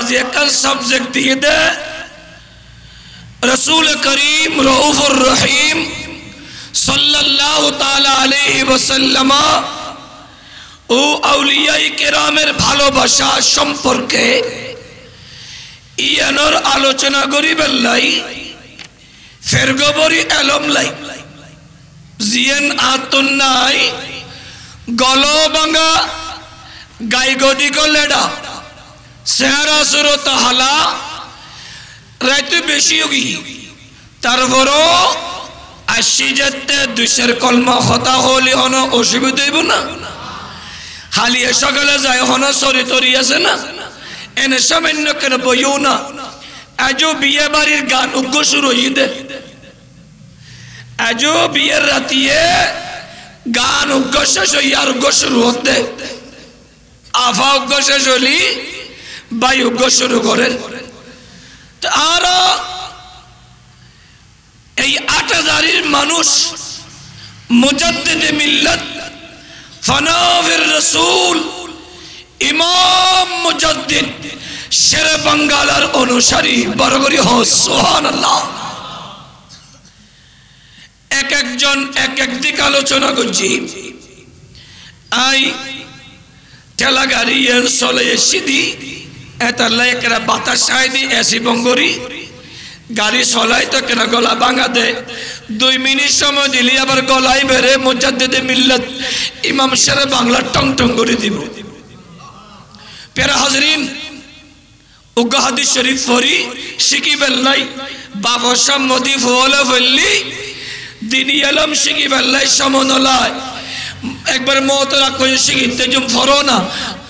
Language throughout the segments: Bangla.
মাঝে একটা সাবজেক্ট দিয়ে দে রসুল করিম রউফুর রহিম সাল্লাল্লাহু তাআলা আলাইহি ওয়াসাল্লাম ও আউলিয়ায়ে কেরামের ভালোবাসা সম্পর্কে ইয়ানোর আলোচনা করিবেন লাই ফেরগবরি এলম লাই জিয়েন আতুন নাই গলো ভাঙা গাই গদি গলেডা চেহারা সুরত হালা রাইতে বেশি হোগি তারপরও আসি যেতে দুইশের কলমা হতা হলি হন অসুবিধা হইব না হালিয়ে সকালে যায় হন সরি তরি আছে না এনে সামান্য কেন বইও না আজও বিয়ে বাড়ির গান উগ্র শুরু হই দে আজও বিয়ের রাতিয়ে গান উগ্র শেষ হই আর উগ্র শুরু হতে আফা উগ্র শেষ হলি বাই উগ্র শুরু করেন আর এই ৮০০০ মানুষ মুজাদ্দিদে মিল্লাত ফানাফির রাসূল ইমাম মুজাদ্দিদ শেরে বাঙ্গালার অনুসারী বরগরি হো সুবহানাল্লাহ এক একজন এক এক দিক আলোচনা করছি আই ঠেলা গাড়ি এর চলে এসিদি এটা লেকরা বাতাস সাইদি এসি বঙ্গরি গাড়ি চলাই তো কেন গলা ভাঙা দে 2 মিনিট সময় দিলি আবার গলাই বেরে মুজাদ্দিদে মিল্লাত ইমাম শেরে বাংলা টং টং করে দিব প্যারা হাজরিন উগ্র হাদিস শরীফ পড়ি শিখি বেল্লাই বাবা সম্মতি ফলে ফেললি দিনী আলম শিখি বেল্লাই সমনলায় একবার মতরা কই শিখিতে জুম ফরো না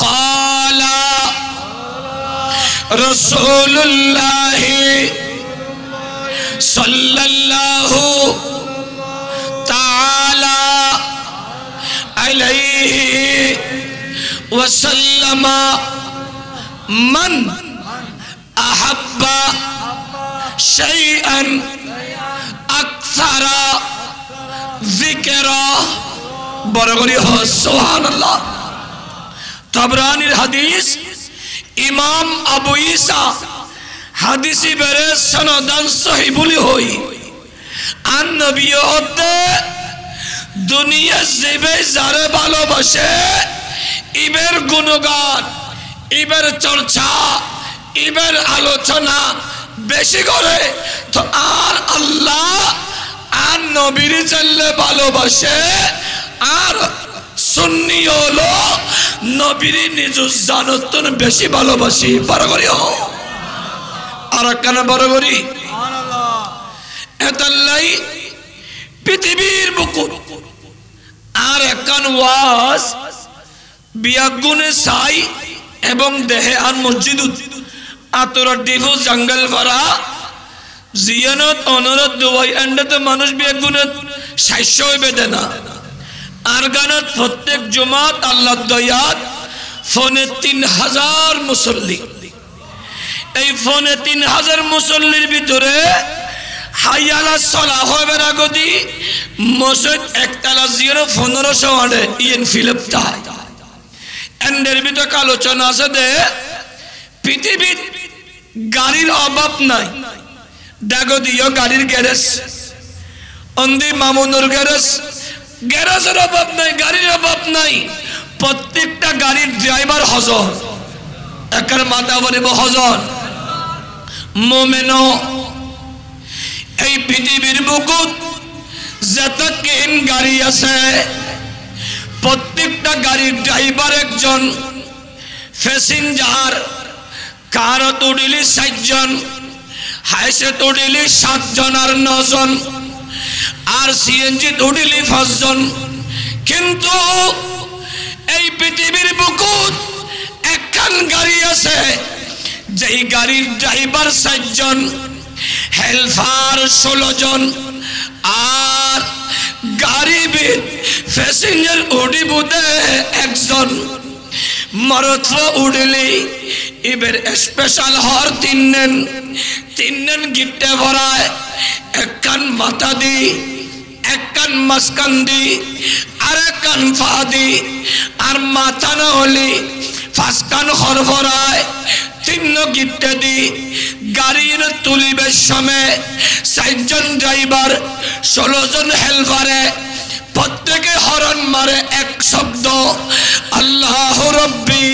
কালা রাসূলুল্লাহ সাল্লাল্লাহু তাআলা আলাইহি ওয়াসাল্লাম মান আহাব্বা শাইআন আকসারা যিকরা বরগরি হো সুবহানাল্লাহ তাবরানির হাদিস ইমাম আবু ঈসা হাদিসি বেরে সনদান সহিহ বলি হই আন নবী হতে দুনিয়া জিবে যারে ভালোবাসে ইবের গুণগান ইবের চর্চা ইবের আলোচনা বেশি করে তো আর আল্লাহ আর নবীর জানলে ভালোবাসে আর সুন্নি হলো নবীর নিজ জানতন বেশি ভালোবাসি বরগরি হো আর কেন বরগরি সুবহানাল্লাহ এতাল্লাই পৃথিবীর বুকুর আর একখান ওয়াজ বিয়াগুনে সাই এবং দেহে আর মসজিদ আতর ডিফু জঙ্গল ভরা জিয়ানত অনুরোধ দুয়াই এন্ডতে মানুষ বিয়াগুনে সাইশ হইবে দেনা আর গানত প্রত্যেক জুমাত আল্লাহ দয়াত ফোনে ৩০০০ মুসল্লি এই ফোনে ৩০০০ মুসল্লির ভিতরে হাইয়ালা সলা হবে না গদি মসজিদ একতলা ০-১৫০০ আড়ে ইয়েন ফিলিপ তাই এন্ডের ভিতরে আলোচনা আছে দে পৃথিবীর গাড়ির অভাব নাই ডাগো দিও গাড়ির গ্যারেজ অন্দি মামুনুর গ্যারেজ গ্যারেজের অভাব নাই গাড়ির অভাব নাই প্রত্যেকটা গাড়ির ড্রাইভার হজর একার মাথা বলিব হজর মোমেনো এই পৃথিবীর বুকুত যতক্ষণ গাড়ি আছে প্রত্যেকটা গাড়ির ড্রাইভার একজন প্যাসেঞ্জার কারত উঠিলি ৬০ জন হাইসে উঠিলি ৭ জন আর ৯ জন আর সিএনজি উঠিলি ৫ জন কিন্তু এই পৃথিবীর বুকুত একখান গাড়ি আছে যেই গাড়ির ড্রাইভার ৬০ জন হেল্পার ১৬ জন আর গাড়ি প্যাসেঞ্জার উঠি বুদে একজন মরদ উঠলি এবার স্পেশাল হর ৩ নেন গিট্টে ভরায় একখান মাথা দি একখান মাসকান দি আর একখান ফা দি আর মাথা না হলি ৫ কান হর ভরায় ৩ ইত্যাদি গাড়ির তুলিবের সময় ৬০ জন ড্রাইভার ১৬ জন হেল্পারে প্রত্যেকে হরন মারে এক শব্দ আল্লাহ রব্বি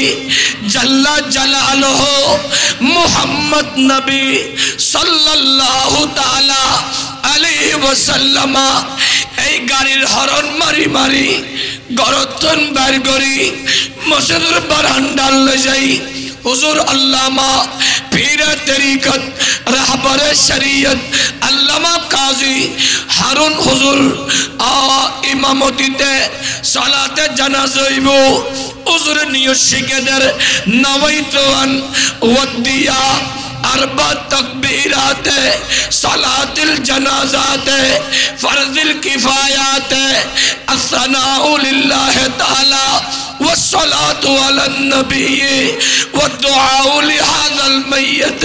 জাল্লা জালালুহু মুহাম্মদ নবী সাল্লাল্লাহু তাআলা আলাইহি ওয়াসাল্লাম। এই গাড়ির হরন মারি মারি গরতন বার করি মসজিদের বারান্দার লই যাই। হুজুর আল্লামা পীরে তরিকত রাহবারে শরীয়ত আল্লামা কাজী হারুন হুজুর ইমামতিতে সালাতে জানাজা হইব। হুজুর নিয়ত শিখেদের নওয়াইতুন ওয়াদিয়া अरबा तकबीरात सलातिल जनाजात फर्जिल किफायात अस्सलाउ लिल्लाह ताला वस्सलातु अलन नबी वद्दुआउ लिहाज़ल मय्यत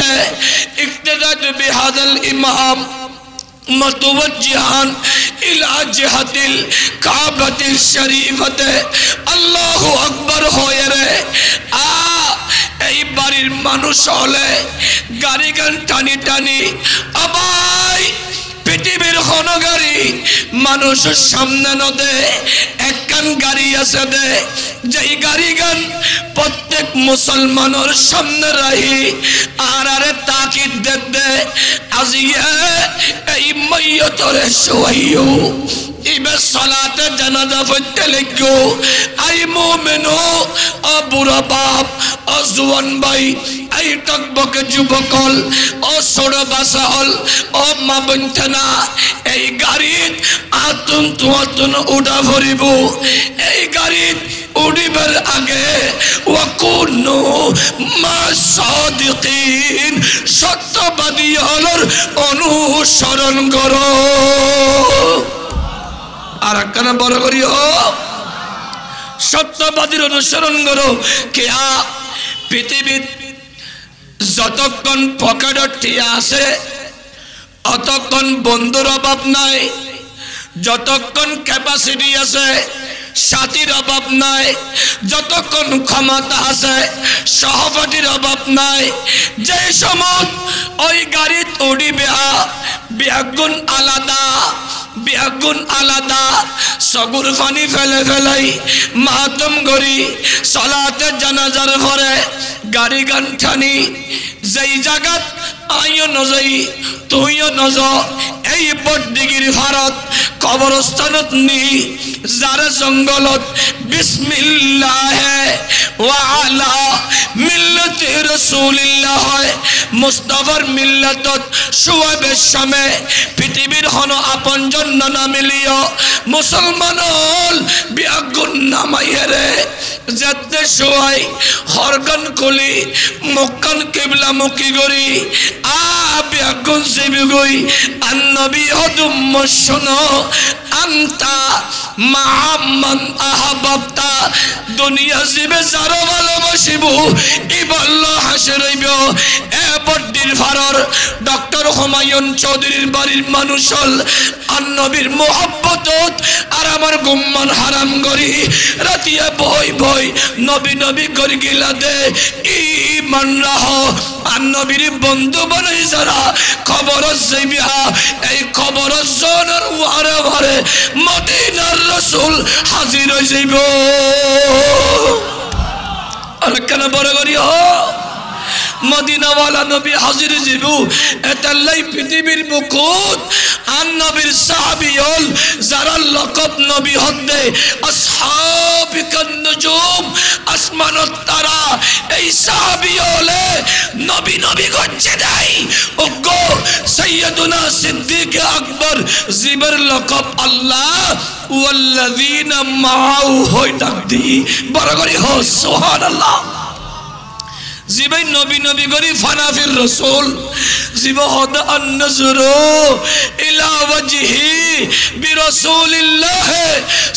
इक्तदत बिहाज़ल इमाम मतवज्जिहान इला जिहतिल काबतिल शरीफत अल्लाहु अकबर होए रे आ এই বাড়ির মানুষ হলে গাড়ি গান টানি টানি আবাই পৃথিবীর কোন গাড়ি মানুষের সামনে নদে একখান গাড়ি আছে দে যেই গাড়ি গান প্রত্যেক মুসলমানের সামনে রাহি আর আরে তাকিদ দে দে আজিয়ে এই মাইয়তরে শুয়াইও ইবে সালাতে জানাজা পড়তে লাগো। আই মুমিনু ও বুড়া বাপ ও জওয়ান ভাই এই টকবকে যুবকল ও ছোট বাসাল ও মা বন্ধনা এই গাড়িত আতুন তুয়াতুন উড়া ভরিব। এই গাড়িত উড়িবার আগে ওয়াকুনু মা সাদিকিন সত্যবাদী হলর অনুসরণ করো। আর একখানা বড় করিও সত্যবাদীর অনুসরণ করো। কেয়া পৃথিবীর যতক্ষণ পকেটত টিয়া আছে অতক্ষণ বন্ধুর অভাব নাই, যতক্ষণ ক্যাপাসিটি আছে সাথীর অভাব নাই, যতক্ষণ ক্ষমতা আছে সহপাঠীর অভাব নাই। যে সময় ওই গাড়িত উড়িবে বিয়াগুণ আলাদা বিয়াগুণ আলাদা সগুর পানি ফেলে ফেলাই মাতম গড়ি সালাতে জানাজার পরে গাড়ি গান ঠানি যেই জায়গাত আইও নজাই তুইও নজ এই বড়দিগির ভারত কবরস্থানত নি যারে জঙ্গলত বিসমিল্লাহ ওয়া আলা মিল্লাতি রাসূলিল্লাহ মুস্তাফার মিল্লাতত শুয়াবের সামে পৃথিবীর হন আপনজন না মিলিও মুসলমান হল বিয়াগুন নামাইরে যেতে শুয়াই হরগন কলি মক্কান কিবলা মুখী গরি আ বিয়াগুন জিবি গই আন্নবী হদুম মশনো আন্তা মাআমান আহাবাবতা দুনিয়া জিবে যারা ভালোবাসিব ইবাল্লা হাসে রইব। এ বড়দির ফারর ডক্টর হুমায়ুন চৌধুরীর বাড়ির মানুষ হল আন্নবীর মোহাব্বতত আর আমার গুম্মান হারাম করি রাতিয়া বই বই নবী নবী করি গিলা দে ইমান রাহ আন্নবীর বন্ধু বানাই যারা খবর যাইবিয়া এই খবর জনের ওয়ারে ওয়ারে মদিনার রাসূল হাজির হয়ে যাইব। আর কেন বড় করি মদিনাওয়ালা নবী হাজির যাইব। এতাল্লাই পৃথিবীর বুকুত আন নবীর সাহাবী হল যারা লকব নবী হদে আসহাবিকান নুজুম আসমানত তারা এই সাহাবী হলে নবী নবী করছে নাই ওগো সাইয়্যিদুনা সিদ্দিক আকবর জিবর লকব আল্লাহ ওয়াল্লাযিনা মাআহু হই ডাক দি বড় করে হো সুবহানাল্লাহ। জিবাই নবী নবী করি ফানাফির রাসূল জিব হদ আন-নজরু ইলা ওয়াজহি বিরাসূলিল্লাহ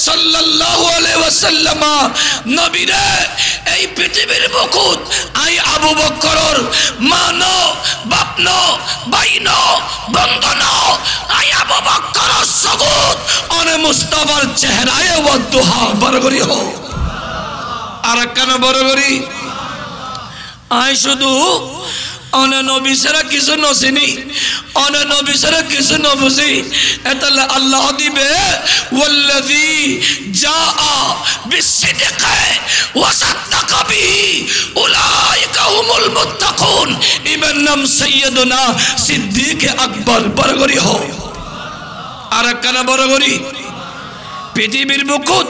সাল্লাল্লাহু আলাইহি ওয়াসাল্লাম। নবী রে এই পৃথিবীর বুকুত আই আবু বকরের মানো বাপনো বাইনো বন্ধনো আই আবু বকরের সগুত অনে মুস্তাফার চেহারায় ওয়াদুহা বড় করি হো। আর কেন বড় করি আই শুধু অনে নবী ছাড়া কিছু নসিনি অনে নবী ছাড়া কিছু নবুঝি এতালে আল্লাহ দিবে ওয়াল্লাযী জাআ বিসসিদকি ওয়া সাদ্দাকা বিহি উলাইকা হুমুল মুত্তাকুন ইবার নাম সাইয়্যিদুনা সিদ্দিক আকবর বরগরি হো আর কানা বরগরি পৃথিবীর মুকুট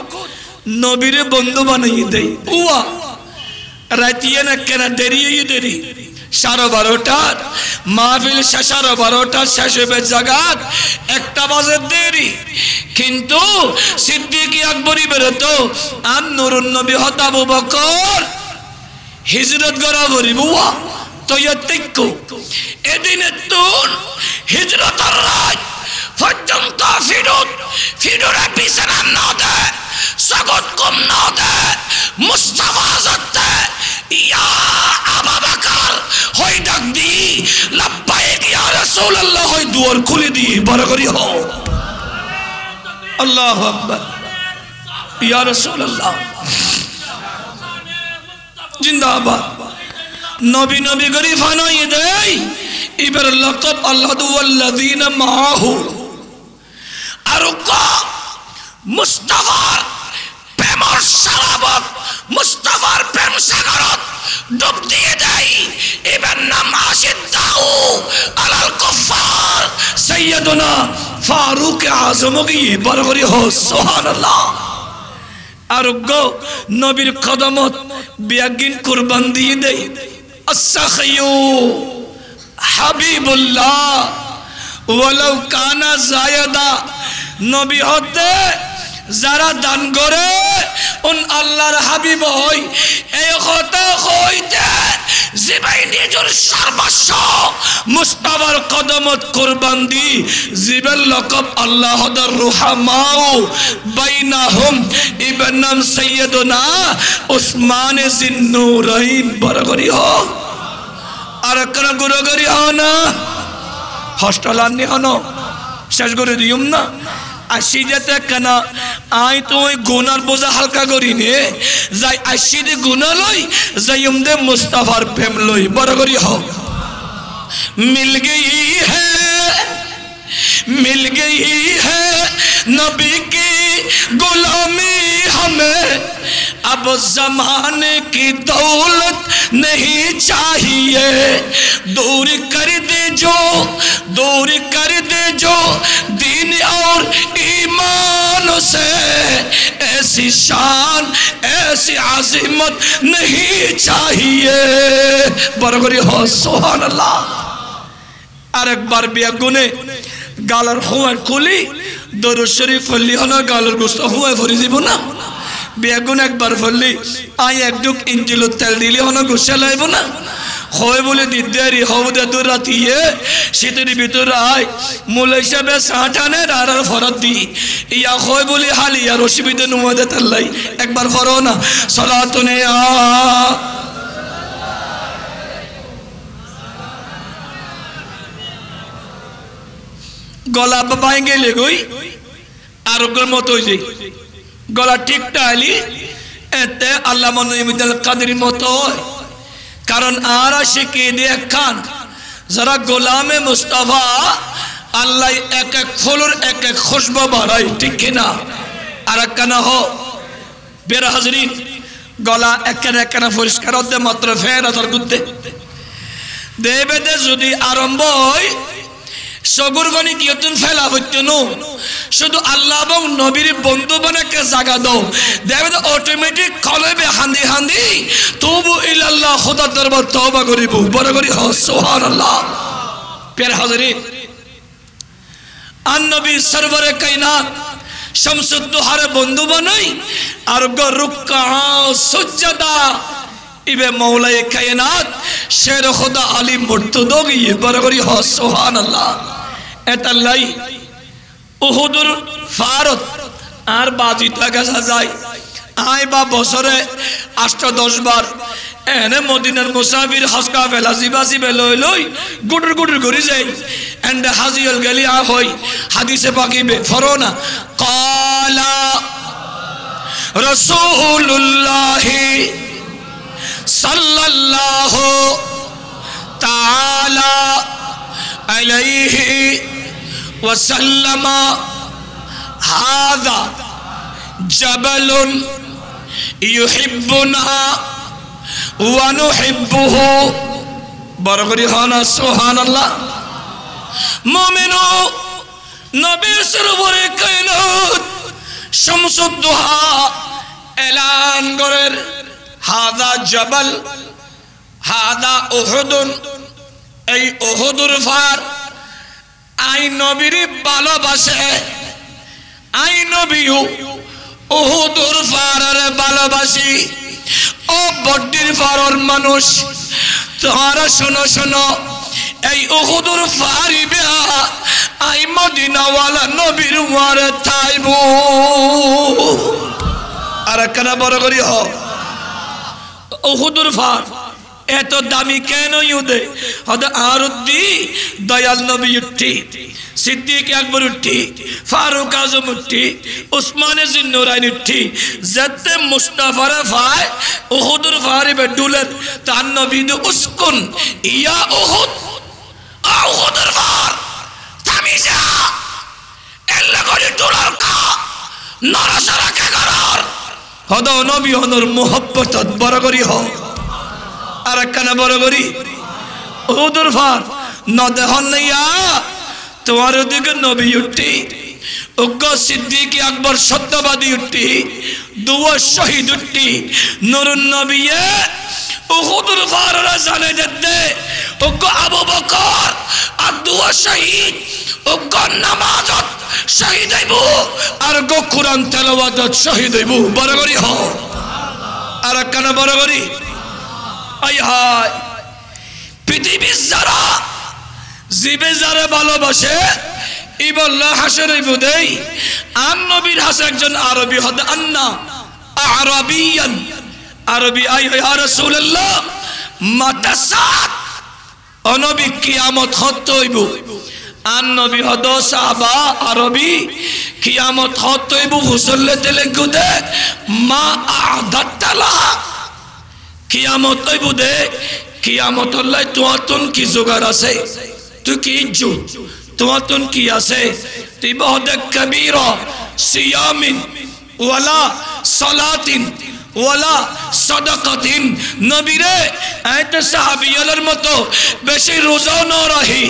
নবীরে বন্ধু বানিয়ে দেয় উয়া রাতিয়ে না কেন দেরি 12:30 মাহফিল 12:30 শেষ হবে জাগাত 1টা বাজে দেরি কিন্তু সিদ্দিক আকবরী বেরোতো আর নুরুন নবী হত আবু বকর হিজরত করা বরিবুয়া তো ইয়াতিকু এদিনে তুন হিজরতের রাত পর্যন্ত ফিরুরে বিছানা না দেয় জগৎ কম না দেয় মুস্তাফা আজাদে ইয়া আবু বকর হই ডাক দি লব্বাইক ইয়া রাসূলুল্লাহ হই দুয়ার খুলে দি বরকরি হও আল্লাহু আকবার ইয়া রাসূলুল্লাহ জিন্দাবাদ নবী নবী করি ফানাই দেই এবার লকব আল্লাহু ওয়াল্লাযিনা মাহু আর মুস্তাফার প্রেমর সারাবত মুস্তাফার প্রেম সাগরত ডুব দিয়ে দেয় এবার নাম আশিদ্দাউ আলাল কুফার সাইয়্যিদুনা ফারুক আযম কি বরকরি হো সুবহানাল্লাহ আর নবীর কদমত বিয়াগিন কুরবান দিয়ে দেয় আসাখিয়ু হাবিবুল্লাহ ওয়ালাউ কানা জায়দা নবী হতে যারা দান করে উন আল্লাহর হাবিব হই এই কথা হইতে জিবাই নিজের সর্বস্ব মুস্তাফার কদমত কুরবান দি জিবের লকব আল্লাহর রুহামাউ বাইনাহুম ইবন নাম সাইয়্যিদুনা উসমান জিন্নুরাইন বরগরি হ আর কোন গুরগরি হ না হস্টেল আনি হনো শেষ করে দিউম না আসি যেতে কেন আই তো ওই গুনার বোঝা হালকা করি নে যাই আসি দে গুনা লই যাই দে মুস্তাফার প্রেম লই বড় করি হও মিল গই है नबी की गुलामी हमें अब जमाने की दौलत नहीं चाहिए दूर कर दे जो दीन और ईमान से ऐसी शान ऐसी आज़िमत नहीं चाहिए बरगरी हो सुभान अल्लाह और एक बार बिया गुने गालर हुआ कुली दरूद शरीफ फल्ली होना गालर गुस्सा हुआ फरी जीवना बेगुन एक बार फल्ली आई एक दुख इंजिलो तेल दिली होना गुस्सा लाइबो ना होए बोले दिद्दारी होदे दूर राती है शीतरी भीतर आय मुले हिसाबे साठाने रारार फरत दी या होए बोले हाली या रोशिबिदे नुमादे तल्लाई एक बार फरो ना सलातुने गला बाबाएंगे ले गई आरोग्य मत हो जाए गला ठीक टाली एते अल्लाह मनुमिदल कदरी मत हो कारण आरा शिकी दे खान जरा गुलामे मुस्तफा अल्लाह एक एक फूलर एक एक खुशबू भराई ठीक है ना आरकना हो बेरा हजरीन गला एक एक ना परिष्कार होते मात्र फेर अतर गुद्दे देवे दे जुदी आरंभ होई सगुरगनी कियतुन फेला हইতনো শুধু আল্লাহ এবং নবীর বন্ধু বানাকে জায়গা দাও দেখবে তো অটোমেটিক কলবে হান্দি হান্দি তুবু ইলাল্লাহ খোদা দরবার তওবা করিব বড় করি সুবহানাল্লাহ প্যারে হাজিরিন আন নবী সরওয়ারে কায়নাত শামসুদ দুহারে বন্ধু বানাই আর রুকআ সুজদা इबे मौलाए कायनात शेर खुदा अली मुर्तदोगी बरगरी हो सुभानअल्लाह एतल्लाई उहुदुर फारत आर बाजी तागा साजाई आय बा बसरे 8-10 बार एने मदिनार मुसाफिर हसका फेला जिबासी बेलय लय गुडुर गुडुर करि जाय एंड हाजिल गली आ होय हादिसे पाकिबे फरोना काला रसूलुल्लाह सल्लल्लाहु আলাইহি ওয়াসাল্লাম হাযা জাবালুন ইউহিব্বুনা ওয়া নুহিব্বুহু বড় করে হনা সুবহানাল্লাহ মুমিনু নবীর উপরে কায়নাত শামসুদ দুহা এলান করেন হাযা জাবাল হাযা উহুদুন এই উহুদুর ফার আই নবীর ভালোবাসে আই নবীও উহুদুর ফারের ভালোবাসি ও বড়ির ফারর মানুষ তোমরা শোনো শোনো এই উহুদুর ফারিবে আই মদিনা ওয়ালা নবীর ওয়ারে তাইবু আর কেন বড় করি হ উহুদুর ফার এত দামি কেন ইউদে হদ আরুদ্দি দয়াল নবী উঠি সিদ্দিক আকবর উঠি ফারুক আজম উঠি উসমান জিন্নুরাইন উঠি যাতে মুস্তাফার ফায় উহুদুর ফারিবে ডুলেন তার নবী উসকুন ইয়া উহুদ উহুদুর ফার থামি যা এল্লা করে ডুলার কা নরসরা কে করার হদ নবী হনর মোহব্বত বড় করি হ আর কেন বড় করি উহুদুর ফার ন দেহন নাইয়া তোমার ওদিকে নবী উঠি উগ্র সিদ্দিক আকবর সত্যবাদী উঠি দুয়া শহীদ উঠি নুরুন নবী উহুদুর ফাররা জানে দে উগ্র আবু বকর আর দুয়া শহীদ উগ্র নামাজত শহীদ হইব আর গো কুরআন তেলাওয়াতত শহীদ হইব বড় করি হ আর কেন বড় করি আই হায় পৃথিবীর যারা জিবে যারা ভালোবাসে ইবল্লাহ হাসের বুদেই আন নবীর হাসে একজন আরবি হদ আন্না আরবিয়ান আরবি আই ইয়া রাসূলুল্লাহ মাতাসাত অনবী কিয়ামত হত হইব আন নবী হদ সাহাবা আরবি কিয়ামত হত হইব হুসল্লে তেলে গুদে মা আদাতালা কিয়ামত হইব দে কিয়ামত আল্লাহ তোমাতন কি জোগাড় আছে তুই কি ইজ্জু তোমাতন কি আছে তুই বহুত কবীরা সিয়ামিন ওয়ালা সালাতিন ওয়ালা সাদাকাতিন নবীরে এত সাহাবিয়ালের মতো বেশি রোজাও না রাখি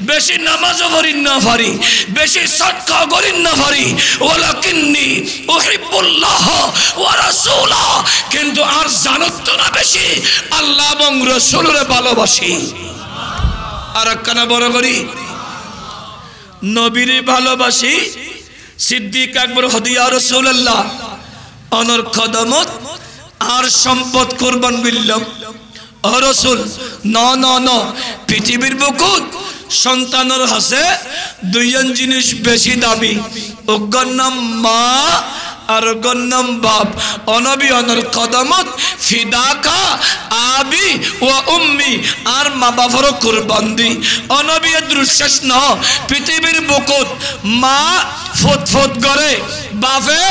বেশি নামাজও পড়ি না পারি বেশি সাদকা করি না পারি ওয়ালাকিন্নি উহিব্বুল্লাহ ওয়া রাসূলা কিন্তু আর জানত না বেশি আল্লাহ এবং রাসূলের ভালোবাসি আর কেন বড় করি নবীরে ভালোবাসি সিদ্দিক আকবর হদিয়া রাসূলুল্লাহ অনর কদমত আর সম্পদ কুরবান বিল্লাম ও রাসূল ন পৃথিবীর বুকুত সন্তানের হাসে দুইজন জিনিস বেশি দামি ওগর নাম মা আর ওগর নাম বাপ অনবী অনর কদমত ফিদাকা আবি ওয়া উম্মি আর মা বাবার কুরবান দি অনবী দৃশ্যস ন পৃথিবীর বুকুত মা ফুট করে বাপে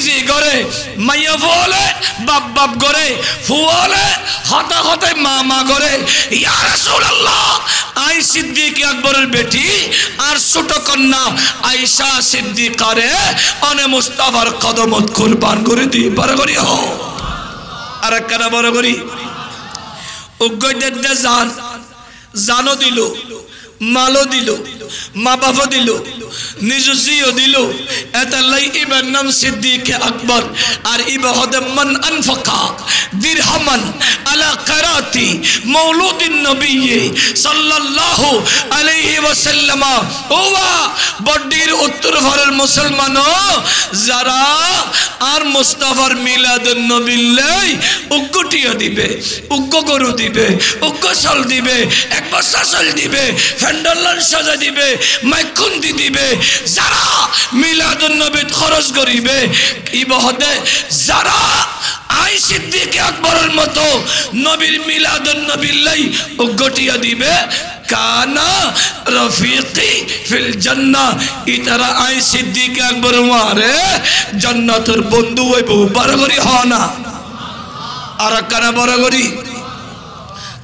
জি করে মাইয়া বলে বাপ করে ফুলে হতে মা করে ইয়া রাসূলুল্লাহ আই সিদ্দিক আকবরের বেটি আর ছোট কন্যা আয়েশা সিদ্দিকারে অনে মুস্তাফার কদমত কুরবান করে দি বড় করি হ আর কেন বড় করি উগ্গদে জানো দিল মালো দিল মা বাবা দিল নিজুজিও দিল এতালাই ইবার নাম সিদ্দিক আকবর আর ইবাহদ মান আনফাকা দিরহামান আলা কারাতি মৌলুদিন নবী সাল্লাল্লাহু আলাইহি ওয়াসাল্লাম ওয়া বড়ির উত্তর ভারতের মুসলমান যারা আর মুস্তাফার মিলাদুন নবীলাই উগ্গটিয়া দিবে উগ্গ গরু দিবে উগ্গ চাল দিবে এক বস্তা চাল দিবে ফ্যান্ডালান সাজা দিবে মাইকুন্দি দিবে যারা মিলাদুন নবীত খরচ করিবে ইবাহদে যারা আই সিদ্দিক আকবরের মতো নবীর মিলাদুন নবীলাই উগ্গটিয়া দিবে কানা রফিকি ফিল জান্নাহ ইতারা আই সিদ্দিক আকবর মারে জান্নাতের বন্ধু হইব বড় করি হ না আর কানা বড় করি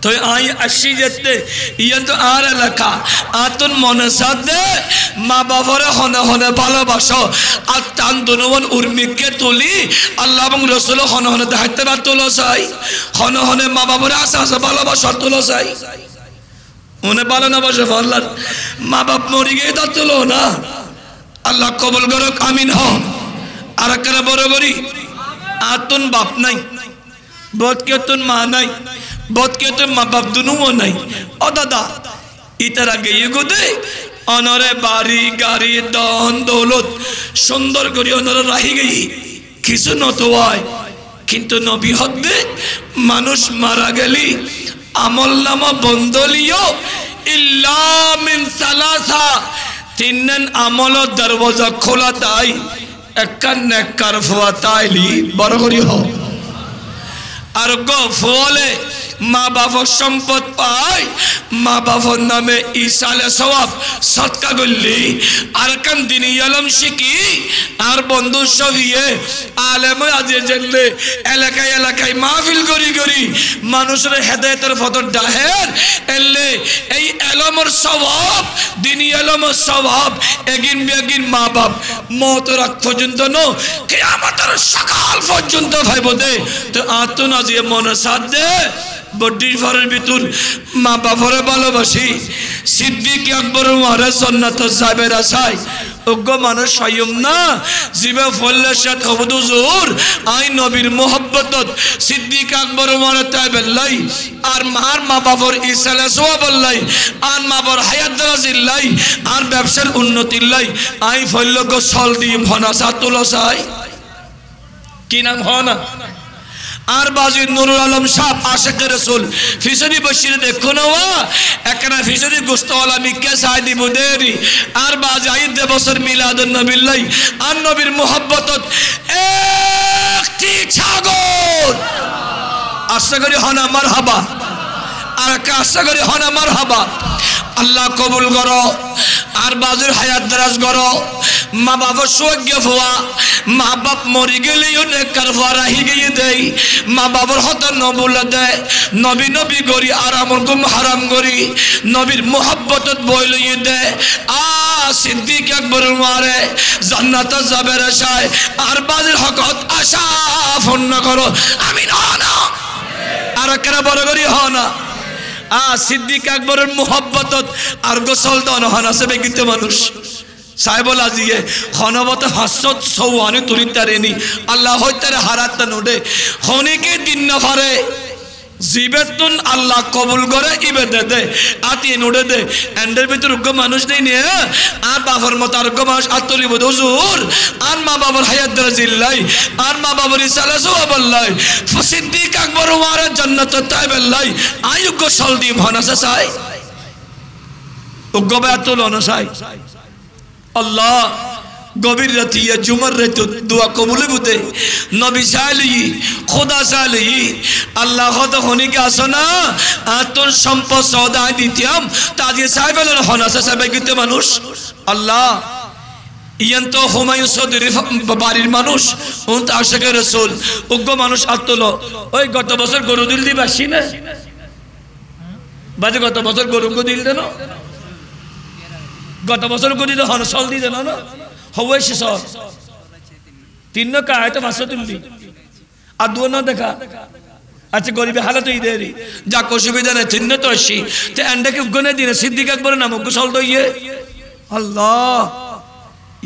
তো আই আসি যেতে ইয়ে তো আর এলাকা আতুন মনে সাথে মা বাবারে হনে হনে ভালোবাসো আর তান দুনুবন উর্মিকে তুলি আল্লাহ এবং রসুল হনে হনে দেখাইতে পার তুলো চাই হনে হনে মা বাবারে আশা আশা ভালোবাসার তুলো চাই মনে ভালো না বসে ফল্লার মা বাপ মরি গিয়ে তার তুলো না আল্লাহ কবুল করো আমিন হ আর একটা বড় করি আতুন বাপ নাই বোধ কে তুন মা নাই বোধ কে তুন মা বাপ দুনুও নাই ও দাদা ইতারা গিয়ে গোদে অনরে বাড়ি গাড়ি দন দৌলত সুন্দর করে অনরে রাহি গই কিছু নত হয় কিন্তু নবী হদ্দে মানুষ মারা গেলি আমল নামা বন্দলিও ইল্লা মিন সালাসা তিনন আমল দরওয়াজা খোলা তাই একখান নেককার ফুয়া তাইলি বড় করি হ আর গো ফুলে মা বাবার সম্পদ পায় মা বাবার নামে ইসালে সওয়াব সদকা করলি আর কান দিনী ইলম শিখি আর বন্ধু সবিয়ে আলেম আজে জেলে এলাকায় এলাকায় মাহফিল করি করি মানুষের হেদায়েতের ফতর ডাহের এলে এই ইলমের সওয়াব দিনী ইলমের সওয়াব এগিন বেগিন মা বাপ মত রাত পর্যন্ত ন কিয়ামতের সকাল পর্যন্ত ভাইব দে তো আতুন আজিয়ে মনে সাথ দে বড়ির ঘরের ভিতর মা বাবারে ভালোবাসি সিদ্দিক আকবর ওয়ারে জান্নাত যাবের আশায় ওগো মানুষ স্বয়ং না জিবে ফল্লে সাথ হবদু জোর আই নবীর মোহব্বতত সিদ্দিক আকবর ওয়ারে তাইবেল্লাই আর মার মা বাবার ইসালে সওয়াবল্লাই আর মা বাবার হায়াত দারাজিল্লাই আর ব্যবসার উন্নতিল্লাই আই ফল্লে গো সল দি ভনাসা তুলো চাই কি নাম হনা আর বাজি নুরুল আলম সাহেব আশিক রাসূল ফিসদি বশির দেখো না একনা ফিসদি গোস্তওয়ালা মিক্কা সাইদি বুদেরি আর বাজি ঈদ বছর মিলাদুন নবিল্লাহ আর নবীর মোহব্বতত একটি ছাগল আশা করি হনা মারহাবা আর আশা করি হনা মারহাবা আল্লাহ কবুল করো আর বাজুর হায়াত দারাজ করো মা বাবা সৌভাগ্য হওয়া মা বাপ মরি গেলেও নেককার হওয়া রাহি গিয়ে দেয় মা বাবার হত নবুলা দেয় নবী নবী করি আর আমর গুম হারাম করি নবীর মোহব্বতত বই লইয়ে দেয় সিদ্দিক আকবর মারে জান্নাত যাবের আশায় আর বাজুর হকত আশা পূর্ণ করো আমিন না আর কেন বড় করি হ না সিদ্দিক আকবরের মোহব্বতত আর গোসল দন হন আছে বেগিতে মানুষ সাহেবল আজিয়ে খনবতে হাসত সৌহানি তুলিতারেনি আল্লাহ হইতারে হারাত নোডে খনিকে দিন না পারে জিবেতুন আল্লাহ কবুল করে ইবে দে দে আতি নোডে দে এন্ডের ভিতর উগ্র মানুষ নেই নে আর বাবার মত আর উগ্র মানুষ আত্মরিব হুজুর আর মা বাবার হায়াত দারাজিল্লাই আর মা বাবার ইসালা সওয়াবল্লাই সিদ্দিক আকবর ওয়ারে জান্নাত তাইবেল্লাই আয়ুগ্য সল দি ভনাসা চাই উগ্র বাতুল অনসাই আল্লাহ গভীর রাতিয়া জুমার রাত দোয়া কবুল বুতে নবী সালি খোদা সালি আল্লাহ হত হনিকে আসনা আতর সম্পদ সদা দিতিয়াম তাজি সাহেবের হনাসা সাহেব গিতে মানুষ আল্লাহ ইয়ান তো হুমায়ুন চৌধুরী বাড়ির মানুষ উন তো আশিক রাসূল উগ্র মানুষ আত্তল ওই গত বছর গরু দিল দি বাসি না বাজে গত বছর গরু দিল দেন গত বছর গরু দিল হন সল দি দেন না হওয়াই শেষ তিন কায় তো ভাষা তুললি আর দু না দেখা আচ্ছা গরিবে হালত দেরি যা অসুবিধা নেই তিন তো আসি তো এন্ডাকে উগ্গনে দিনে সিদ্দিক আকবর নাম উগ্গ সল তো ইয়ে আল্লাহ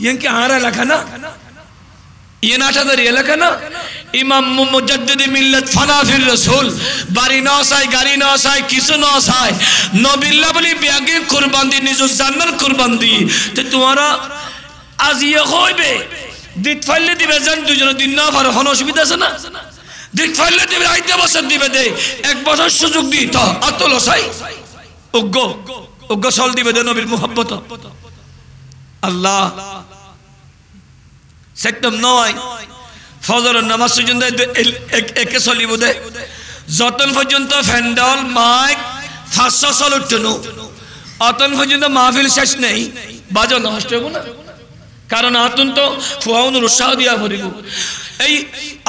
ইয়ে কি আর এলাকা না ইয়ে নাটাদের এলাকা না ইমাম মুজাদ্দিদ মিল্লাত ফানাফির রাসূল বাড়ি না চাই গাড়ি না চাই কিছু না চাই নবিল্লাহ বলি ব্যাগে কুরবান দি নিজ জান্নার কুরবান দি তো তোমারা আজ ইয়ে হইবে দিত ফাইলে দিবে জান দুজন দিন না পারো হন অসুবিধা আছে না দিত ফাইলে দিবে আইতে বছর দিবে দে এক বছর সুযোগ দি তো আতল চাই উগ্গ সল দিবে দে নবীর মোহব্বত আল্লাহ সেকদম নয় ফজর নামাজ পর্যন্ত একে চলিব দে যতন পর্যন্ত ফ্যান্ডল মাইক 500 চল উঠনো অতন পর্যন্ত মাহফিল শেষ নেই বাজো নষ্ট হবো না কারণ আতুন তো ফুয়াউন উৎসাহ দিয়া ভরিব এই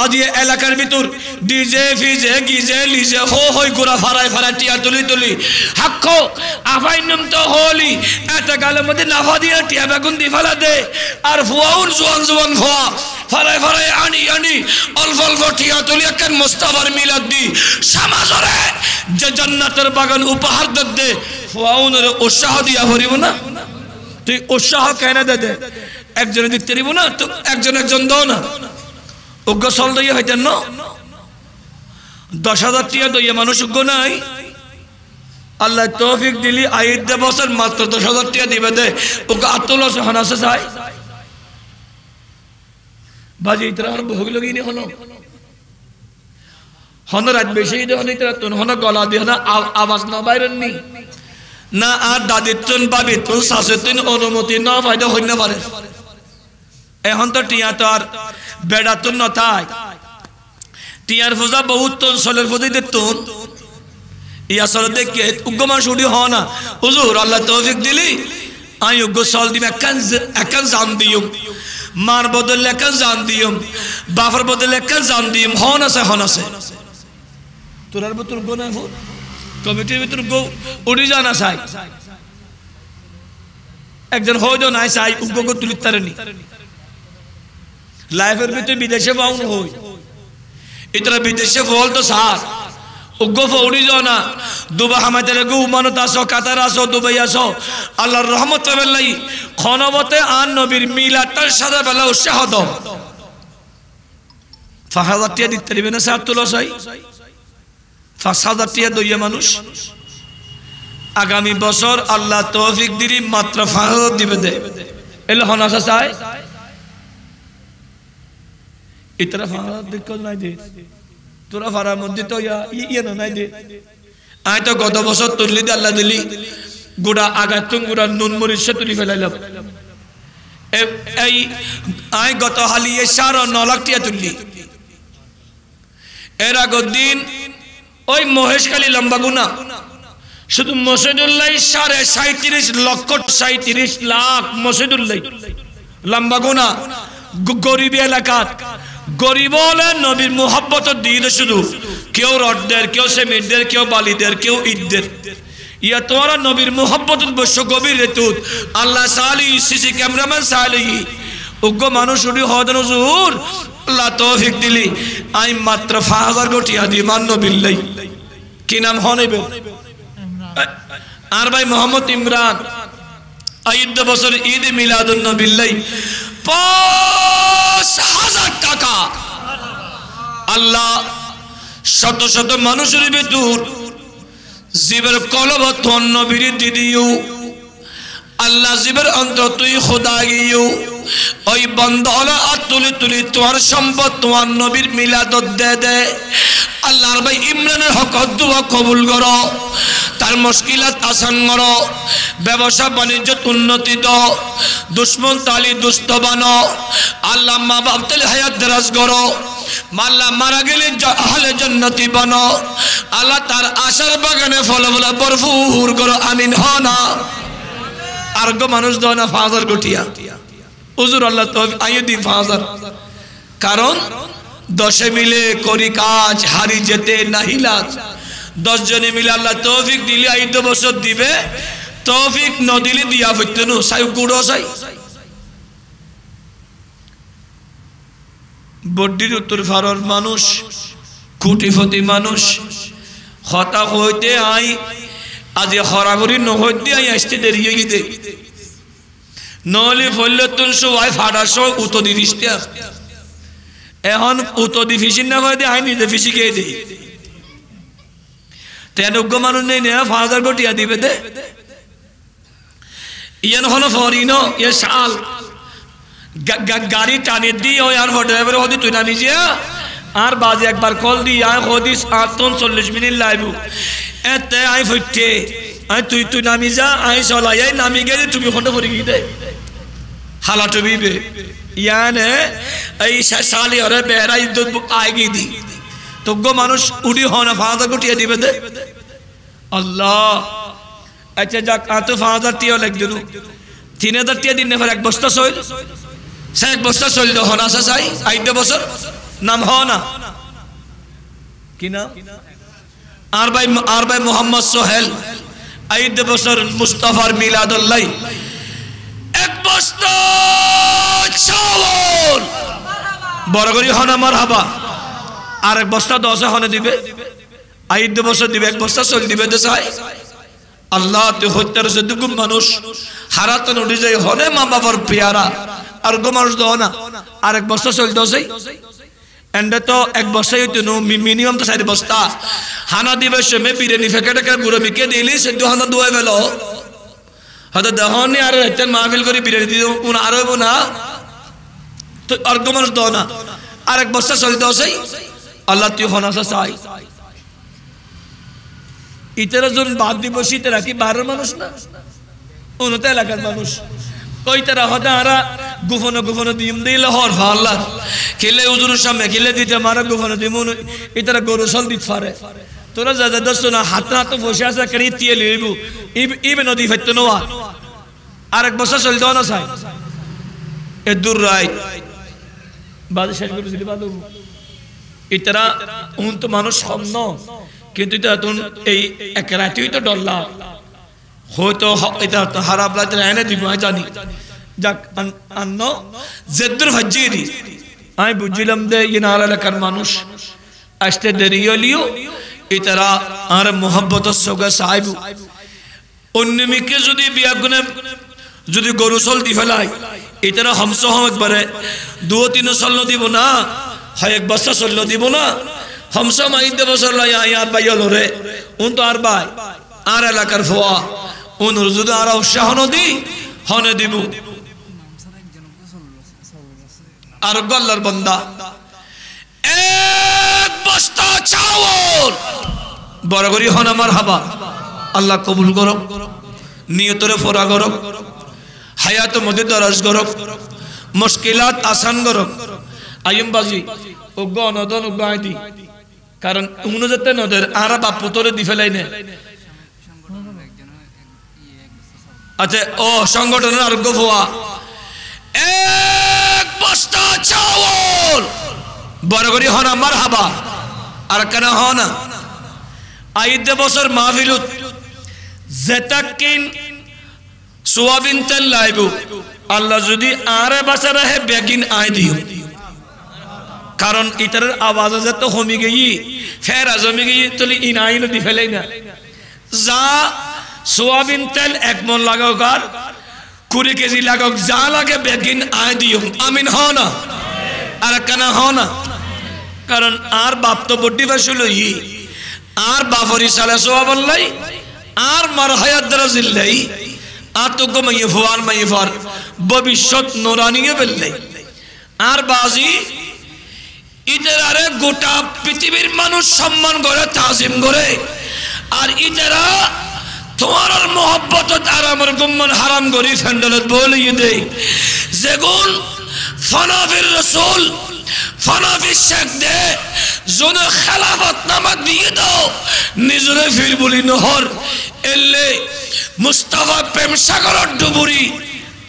আজি এলাকার ভিতর ডিজে ফিজে গিজে লিজে হই গোরা ফারাই ফারাই টিয়া তুলি হাক্ষ আফাইনম তো হলি এটা গালের মধ্যে নাফা দিয়ে টিয়া বেগুন দি ফেলা দে আর ফুয়াউর জোয়ান ফুয়া ফারাই আনি অল্প টিয়া তুলি একখান মোস্তাফার মিলাদ দি সমাজরে যে জান্নাতের বাগান উপহার দে ফুয়াউনের উৎসাহ দিয়া ভরিব না তুই উৎসাহ কেন দে একজনে দিতে দিব না তো একজন দাও না উগ্র চল দইয়া হইতেন ন 10,000 টিয়া দইয়া মানুষ উগ্র নাই আল্লাহ তৌফিক দিলি আইদ বছর মাত্র 10,000 টিয়া দিবে দে ওকে আত্মলস হানাসে চাই বাজি ইতরা বহু লগি নি হন রাত বেশি দে হন ইতরা তুন হন গলা দিয়ে না আওয়াজ না বাইরেন নি না আর দাদিতুন বাবিতুন শাশুতুন অনুমতি না ফায়দা হই না পারে এখন তো টিয়া তো আর বেড়া তুন না তাই টিয়ার ফুজা বহুত তুন সলের ফুজি দিতুন ইয়া সল দেখে উগ্গমা শুডি হ না হুজুর আল্লাহ তৌফিক দিলি আই উগ্গ সল দিবে একান জান দিও মার বদলে একান জান দিও বাফর বদলে একান জান দিও হন আছে তোরার বতুর গোনা ফুল কমিটির ভিতর গো উড়ি জানা চাই একজন হইতো নাই চাই উগ্গ তুলি তারেনি লাইফের ভিতরে বিদেশে পাউন হই ইতরা বিদেশে ফল তো সার উগ্গ ফৌড়ি জানা দুবা হামাইতে গো উমানত আসো কাতার আসো দুবাই আসো আল্লাহর রহমত পাবেলাই খনবতে আন নবীর মিলাদটার সাথে বেলা উৎসাহ দাও 5,000 টিয়া দিতে দিবে না স্যার তুলো চাই 5,000 টিয়া দইয়া মানুষ আগামী বছর আল্লাহ তৌফিক দিলি মাত্র 5,000 দিবে দে এলে হনাসা চাই ইতরা 5,000 দিক নাই দে তোরা ফারার মধ্যে তো ইয়ে নাই দে আয় তো গত বছর তুললি দে আল্লাহ দিলি গুড়া আগাতুন গুড়া নুন মরিচ তুলি ফেলাইলাম এই আয় গত হালিয়ে 9 লাখ টিয়া তুললি এর আগের দিন ওই মহেশখালী লম্বা গুনা শুধু মসজিদুল্লাহ 37 লাখ মসজিদুল্লাহ লম্বা গুনা গরিব এলাকা গরিব হলে নবীর মুহাব্বত দিয়ে শুধু কেউ রডদের কেউ সেমিটদের কেউ বালিদের কেউ ঈদদের ইয়া তোরা নবীর মুহাব্বত বর্ষ গভীর রেতুত আল্লাহ সালি সিসি ক্যামেরাম্যান সালি উগ্র মানুষ উড়ি হদন হুজুর আল্লাহ তৌফিক দিলি আই মাত্র 5,000 কোটি আদি মান্য বিল্লাই কি নাম হনেবে আর ভাই মোহাম্মদ ইমরান ঈদ বছর ঈদ মিলাদুন নবিল্লাই 5,000 টাকা আল্লাহ শত মানুষের ভিতর জীবের কলব তোর নবীর দিদিও আল্লাহ জীবের অন্তর তুই খোদা গিয়েও ওই বন্ধ হলো আর তুলি তোমার সম্পদ তোমার নবীর মিলাদত দে আল্লাহর ভাই ইমরানের হক দোয়া কবুল করো তার মুশকিলাত আসান করো ব্যবসা বাণিজ্য উন্নতি দাও দুশ্মন তালি দুষ্ট বানো আল্লাহ মা বাপ তালি হায়াত দরাজ করো আল্লাহ মারা গেলে আহলে জান্নাতি বানো আল্লাহ তার আশার বাগানে ফল ভরপুর করো আমিন হনা আর গো মানুষ দাও না 5,000 কোটিয়া হুজুর আল্লাহ তো আইয়ে দি 5,000 কারণ 10 মিলে করি কাজ হারি যেতে নাহি লাজ 10 জনে মিলে আল্লাহ তৌফিক দিলে 5 বছর দিবে তৌফিক ন দিলে দিয়া হইতো না সাই গুড়ো সাই বড্ডির উত্তর ফারর মানুষ কোটিপতি মানুষ হতা হইতে আই আজ হরাগরি নহইতে আই আসতে দেরি হয়ে দে নহলে ফললে তুলসো আই ফাড়াশো উতো দি ফিসতে এখন উতো দি ফিসিন না হয় দে আই নিজে ফিসি খেয়ে দেই তেন উগ্র মানুষ নেই না 5,000 কোটি দিবে দে ইয়ান হলো ফরিন এ শাল গাড়ি টানি দি ও আর ড্রাইভার হদি তুই নামি যা আর বাজে একবার কল দি আই হদিস 40 মিনিট লাইবু এতে আই ফুটে আই তুই নামি যা আই চলাই আই নামি গেলে তুমি ফটো পড়ি দে হালা টুবিবে ইয়ানে এই শালি ওরে বেড়াই দুধ আইগি দি তোগো মানুষ উড়ি হনা 5,000 কোটি দিবে দে আল্লাহ আচ্ছা যা কত 5,000 টিয়া লাগ দিনু 3,000 টিয়া দিনে পর এক বস্তা সইল সে এক বস্তা সইল হনা চাই 8 বছর নাম হ না কি নাম আর ভাই মোহাম্মদ সোহেল ঈদ বছর মুস্তাফার মিলাদুল্লাহ এক বস্তা চাউল বড় করি হনা মারহাবা আর এক বস্তা 10 হনে দিবে ঈদ বছর দিবে এক বস্তা চল দিবে তো চাই আল্লাহ তো হত্যার যতটুকু মানুষ হারাতে উঠে যায় হনে মা বাবার পেয়ারা আর গো মানুষ দাও না আর এক বস্তা চল দোষই এন্ডে তো এক বস্তা হইতো মিনিমাম তো 4 বস্তা হানা দিবে সময় বিরিয়ানি প্যাকেট একটা গুঁড়ো মিকে দিলি সে হানা দুয়ে গেল হয়তো দহনে আর একটা মাহফিল করে বিরিয়ানি দিয়ে কোন আর হইব না তো আর গো মানুষ দাও না আর এক বস্তা চল দোষই আল্লাহ তুই হনাসা চাই ইতারা জন বাদ দিব শীতেরা কি বারের মানুষ না উন্নত এলাকার মানুষ কই তারা হতে আরা গুফনো দিম দিলে হর আল্লাহ খেলে উজুরের সামনে খেলে দিতে মারা গুফনো দিম ইতারা গরু সল দিতে পারে তোরা যা যা দোস্ত না হাত বসে আছে কেন ইতিয়ে লিবু ইবে নদী ফেটতে নোয়া আর এক বছর চলতে না চাই এ দূর রায় বাদ শেষ করেছিল বাদু ইতারা উন তো মানুষ কম ন কিন্তু এই এক রাতেই তো ডল্লা হয়তো এটা হারাপ রাতে এনে দিব আমি জানি যাক আন্ন জেদ্দুর ভাজিয়ে দি আমি বুঝলাম যে ইনার এলাকার মানুষ আসতে দেরি হলিও ইতারা আর মোহাব্বত সঙ্গে সাহেব অন্যমিকে যদি বিয়া গুনে যদি গরু চল দি ফেলায় ইতারা হমস একবারে 2-3 চল দিব না হয় এক বস্তা চল দিব না হমসা মাইদ বছর আর ভাই হলো রে উন তো আর ভাই আর এলাকার ফোয়া উন যদি আর উৎসাহ নদী হনে দিব আর গল্লার বন্দা এক বস্তা চাউল বড় করি হন আমার হাবা আল্লাহ কবুল করো নিয়তরে ফোরা করো হায়াত মধ্যে দরাজ করো মুশকিলাত আসান করো আইম বাজি উগ্গ অনদন উগ্গ আইদি কারণ উনো যেতে নদের আরা বাপ পুতরে দি ফেলাই নে আচ্ছা ও সংগঠনের আরোগ্য ভুয়া এক বস্তা চাউল বড় করি হন আমার হাবা আর কেন হনা ঈদ বছর মাহফিলত জেতাকিন সোয়াবিন তেল লাইবু আল্লাহ যদি আরে বাসা রাহে বেগিন আই দিও কারণ ইতারের আওয়াজ আছে তো হমি গই ফের আজমি গই তলি ইনাইল দি ফেলাই না যা সোয়াবিন তেল 1 মন লাগাও কার 20 কেজি লাগাও যা লাগে বেগিন আয় দিও আমিন হ না আর কেন হ না কারণ আর বাপ তো বড্ডি বাসুলই আর বাফরি সালে সোয়াবল্লাই আর মার হায়াত দরাজিল্লাই আর তো গমাইয়ে ফুয়ার মাইয়ে ফার ভবিষ্যৎ নোরানিয়ে বেললাই আর বাজি ইতারে গোটা পৃথিবীর মানুষ সম্মান করে তাজিম করে আর ইতারা তোমার মোহব্বত আর আমার গুম্মান হারাম করি ফ্যান্ডলত বলিয়ে দেয় যেগুন ফনাফির রসুল ফনাফির শেখ দে যোন খেলাফত নামা দিয়ে দাও নিজরে ফির বলি নহর এলে মুস্তাফা প্রেম সাগর ডুবুরি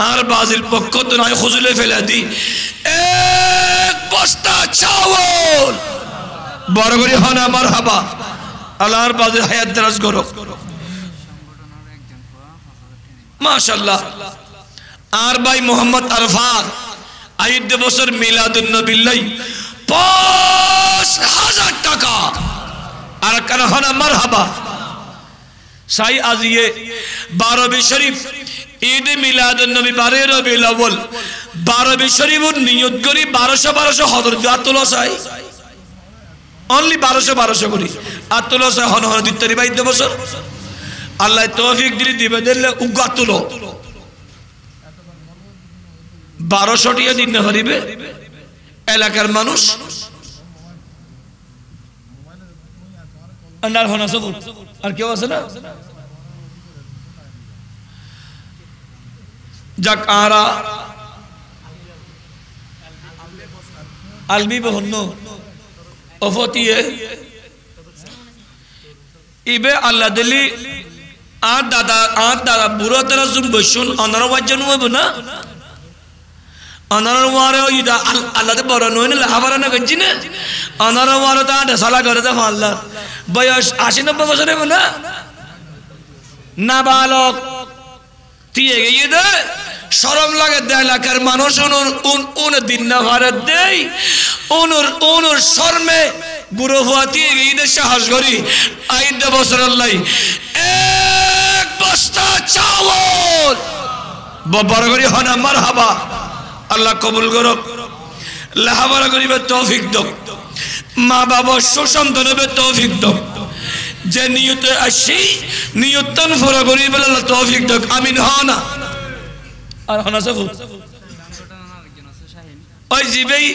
আর বাজির পক্ষ তো নয় খুজলে ফেলে দি এক বস্তা চাউল বড় করে হন আমার হাবা আল্লাহর বাজির হায়াত দরাজ করো মাশাআল্লাহ আর ভাই মোহাম্মদ আরফাত ঈদ বছর মিলাদুন নবিল্লাহ 5000 টাকা আর কেন হন মারহাবা সাই আজিয়ে 12 শরীফ ঈদ মিলাদুন নবী 12 রবিউল আউয়াল 12 শরীফ নিয়ত করি 1200 হজর আতুল চাই অনলি 1200 করি আতুল চাই হন হন দিতরি ভাই ঈদ বছর আল্লাহ তৌফিক দিবে দিলে উগাতুল 1200 টিয়া দিন না হরিবে এলাকার মানুষ আন্নার হনা সবুর আর কেউ আছে না যাক আরা আলবি বহন্ন অফতিয়ে ইবে আল্লাহ দিলি আর দাদা বুড়ো তারা জুম বসুন অনারা ওয়াজন হইব না অনার ওয়ারে ইদা আল্লাহ বড় নয় না লেখাপড়া না করছি না অনার ওয়ারে তো আটে সালা করে তো আল্লাহ বয়স 80-90 বছর হবে না নাবালক দিয়ে গিয়ে দে শরম লাগে 1.5 লাখের মানুষ উন দিন না ভারত দেই উনুর শর্মে গুরু হওয়াতে গিয়ে সাহস করি 5 বছর আল্লাহ এক বস্তা চাউল বড় করি হন আমার হাবা আল্লাহ কবুল করুক লেখাপড়া করিবে তৌফিক দাও মা বাবা সুসন্তান হবে তৌফিক দাও যে নিয়তে আসি নিয়তন ফরা করিবে আল্লাহ তৌফিক দাও আমিন হনা আর হনা সব ওই জিবেই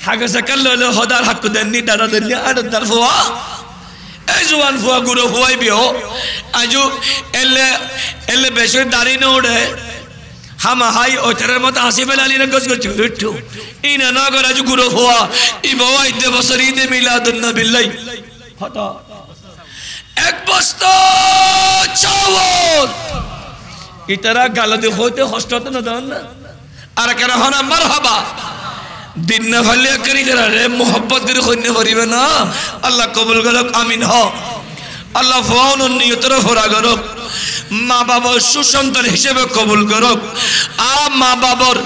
হাগে সাকাল ললে হদার হাক্কু দেননি দাদা দেননি আর দার ফুয়া এই জওয়ান ফুয়া গুরু ফুয়াই বিও আজু এলে বেশি দাড়ি না ওড়ে হামা হাই ওটার মত আসি ফেলালি না গজ গজ উঠু ইনা না করে আজু গুরু ফুয়া ই বাবা 2 বছর ঈদে মিলাদুন নবিল্লাই হতা এক বস্তা চাউল ইতারা গালদি হইতে হস্ত না দান না আর কেন হন মারহাবা দিন না ভালে করি যারা রে মোহব্বত করে কইনে পারিবে না আল্লাহ কবুল করুক আমিন হ আল্লাহ ফাউন নিয়তর ফরা করুক মা বাবার সুসন্তান হিসেবে কবুল করুক আর মা বাবার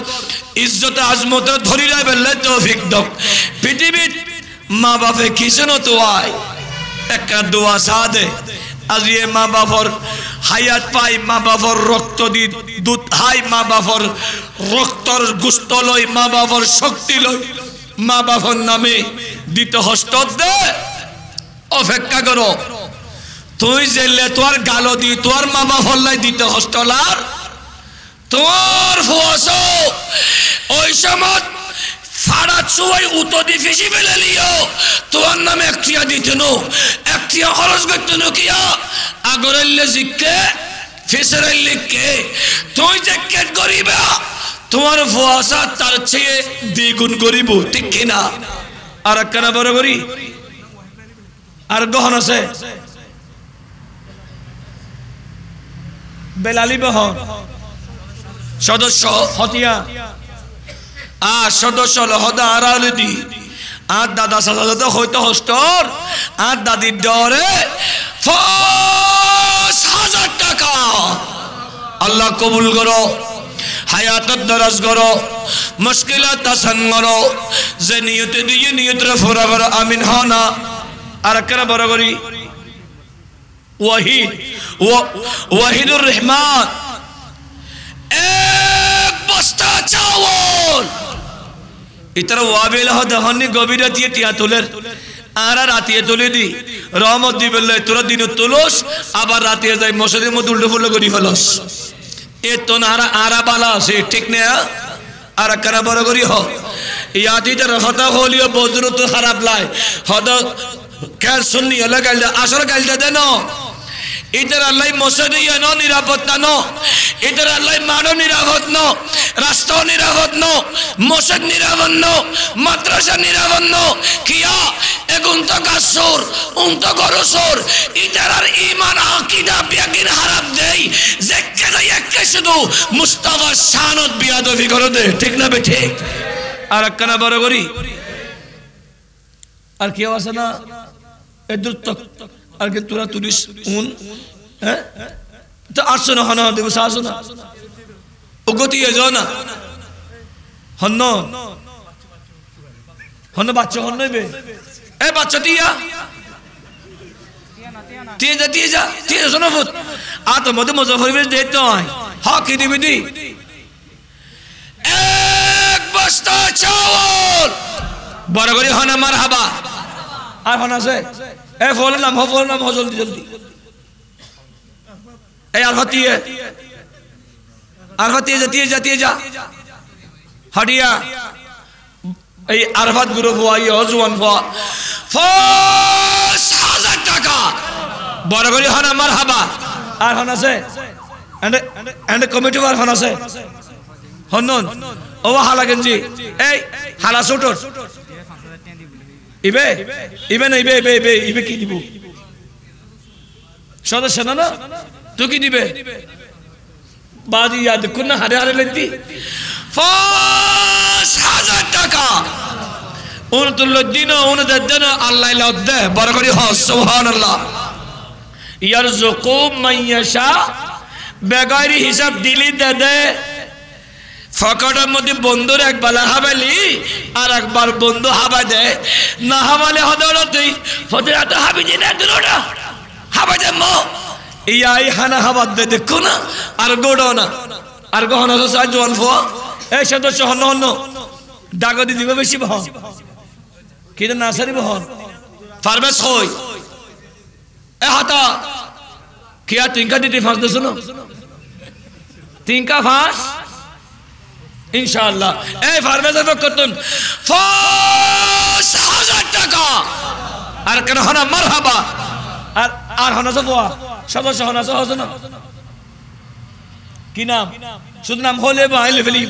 ইজ্জত আজমত ধরি রাখবে তৌফিক দাও পৃথিবীর মা বাপে কিসেন তো আয় একটা দোয়া সাদে আজ এ মা বাবার হায়াত পাই মা বাবার রক্ত দি দুধ হাই মা বাবার রক্তর গুস্ত লই মা বাবার শক্তি লই মা বাবার নামে দিতে হস্ত দে অপেক্ষা করো তুই জেলে তোর গালো দি তোর মা বাবার লাই দিতে হস্তলার তোর ফোয়াস ওই সময় ফাড়া চুয়াই উতদি ফিসি ফেলে লিও তোর নামে একটিয়া দিতে নো একটিয়া খরচ করতে নো কিয়া আগরাইলে জিকে ফিসরাইলে কে তুই যে কেট করিবা তোমার ফোয়াসা তার চেয়ে দ্বিগুণ করিব ঠিক কিনা আর একখানা বড় করি আর গহন আছে বেলালি বহন সদস্য হতিয়া আর সদস্য হদা আড়ালে দি আর দাদা সাদা হইতে হস্তর আর দাদির ডরে 5,000 টাকা আল্লাহ কবুল করো হায়াতত দরাজ করো মুশকিলাত আসান করো যে নিয়তে দিয়ে নিয়তরে ফোরা করো আমিন হনা আর কেন বড় করি ওয়াহিদুর রহমান এক বস্তা চাউল ইতারা ওয়াবিল হদহনি গভীরাতিয়ে টিয়া তুলের আর রাতিয়ে তুলে দি রহমত দি বললে তোরা দিন তুলস আবার রাতিয়ে যাই মসজিদের মধ্যে উল্টো ফুল্টো করি ফেলস এ তো নারা আরা বালা আছে ঠিক না আর কারা বড় করি হ ইয়াদি তার হতা হলিও বজরু তো খারাপ লাই হদ কেন শুননি হলে গাইলদা আসর গাইলদা দেন ইতার আল্লাহ মসজিদে ন নিরাপত্তা ন ইতার আল্লাহ মানো নিরাপদ ন রাস্তা নিরাপদ ন মসজিদ নিরাপদ ন মাদ্রাসা নিরাপদ ন কিয়া এগুন তো গাছর তো গরসর ইতার আর ঈমান আকীদা ইয়াকিন হারাপ দেই যে কেন একে শুধু মুস্তাফা শানত বিয়াদবি করে দে ঠিক না বে ঠিক আর একখানা বড় করি আর কেউ আছে না এদুর তক আর কে তোরা তুলিস হ্যাঁ তো আসছো না হন দেব আসো না ও গতি যাও না হন্ন হন্ন বাচ্চা হন নেবে এ বাচ্চা টিয়া টিয়া যা শোনো ভূত আ তো মধ্যে মজা হইবে দেখতে হয় হক দিবি দি এক বস্তা চাউল বড় করে হন আমার হাবা আর হন আছে এ ফল নাম জলদি জলদি এই আর হতিয়ে যা হটিয়া এই আরফাত গুরু ফুয়া জোয়ান ফুয়া 5,000 টাকা বড় করে হন আমার হাবা আর হন আছে এন্ড কমিটি আর হন আছে হনন ও হালা গেঞ্জি এই হালা সুটর ইবে কি দিব সদস্য না তুই কি দিবে বাজি ইয়াদ কোন হারে লেন্দি 5,000 টাকা উনতুল্লাহ দিন উনদের দিন আল্লাহ লদ্দে বড় করে হ সুবহানাল্লাহ ইয়ারযুকু মাইয়াশা বেগাইরি হিসাব দিলি দে ফকটের মধ্যে বন্ধুর একবার হাবালি আর একবার বন্ধু হাবা দেয় না হাবালে হদর তুই ফতে এত হাবি যে না দুটা হাবা দে মো ইয়াই হানা হাবাদ দে দেখো না আর গোড়ো না আর গহনা তো সাজ জোয়ান ফো এই সদস্য হন হন ডাগদি দিব বেশি বহ কিন্তু না সারি বহন ফারবেস হই এ হাতা কিয়া তিনকা দিতে ফাঁস দে শুনো তিনকা ফাঁস ইনশাআল্লাহ এই ফারবেস করতেন 5,000 টাকা আর কেন হনা মারহাবা আর আর হনা সফা সদস্য হনা সহজ না কি নাম শুধু নাম হলে বাইলে ফেলি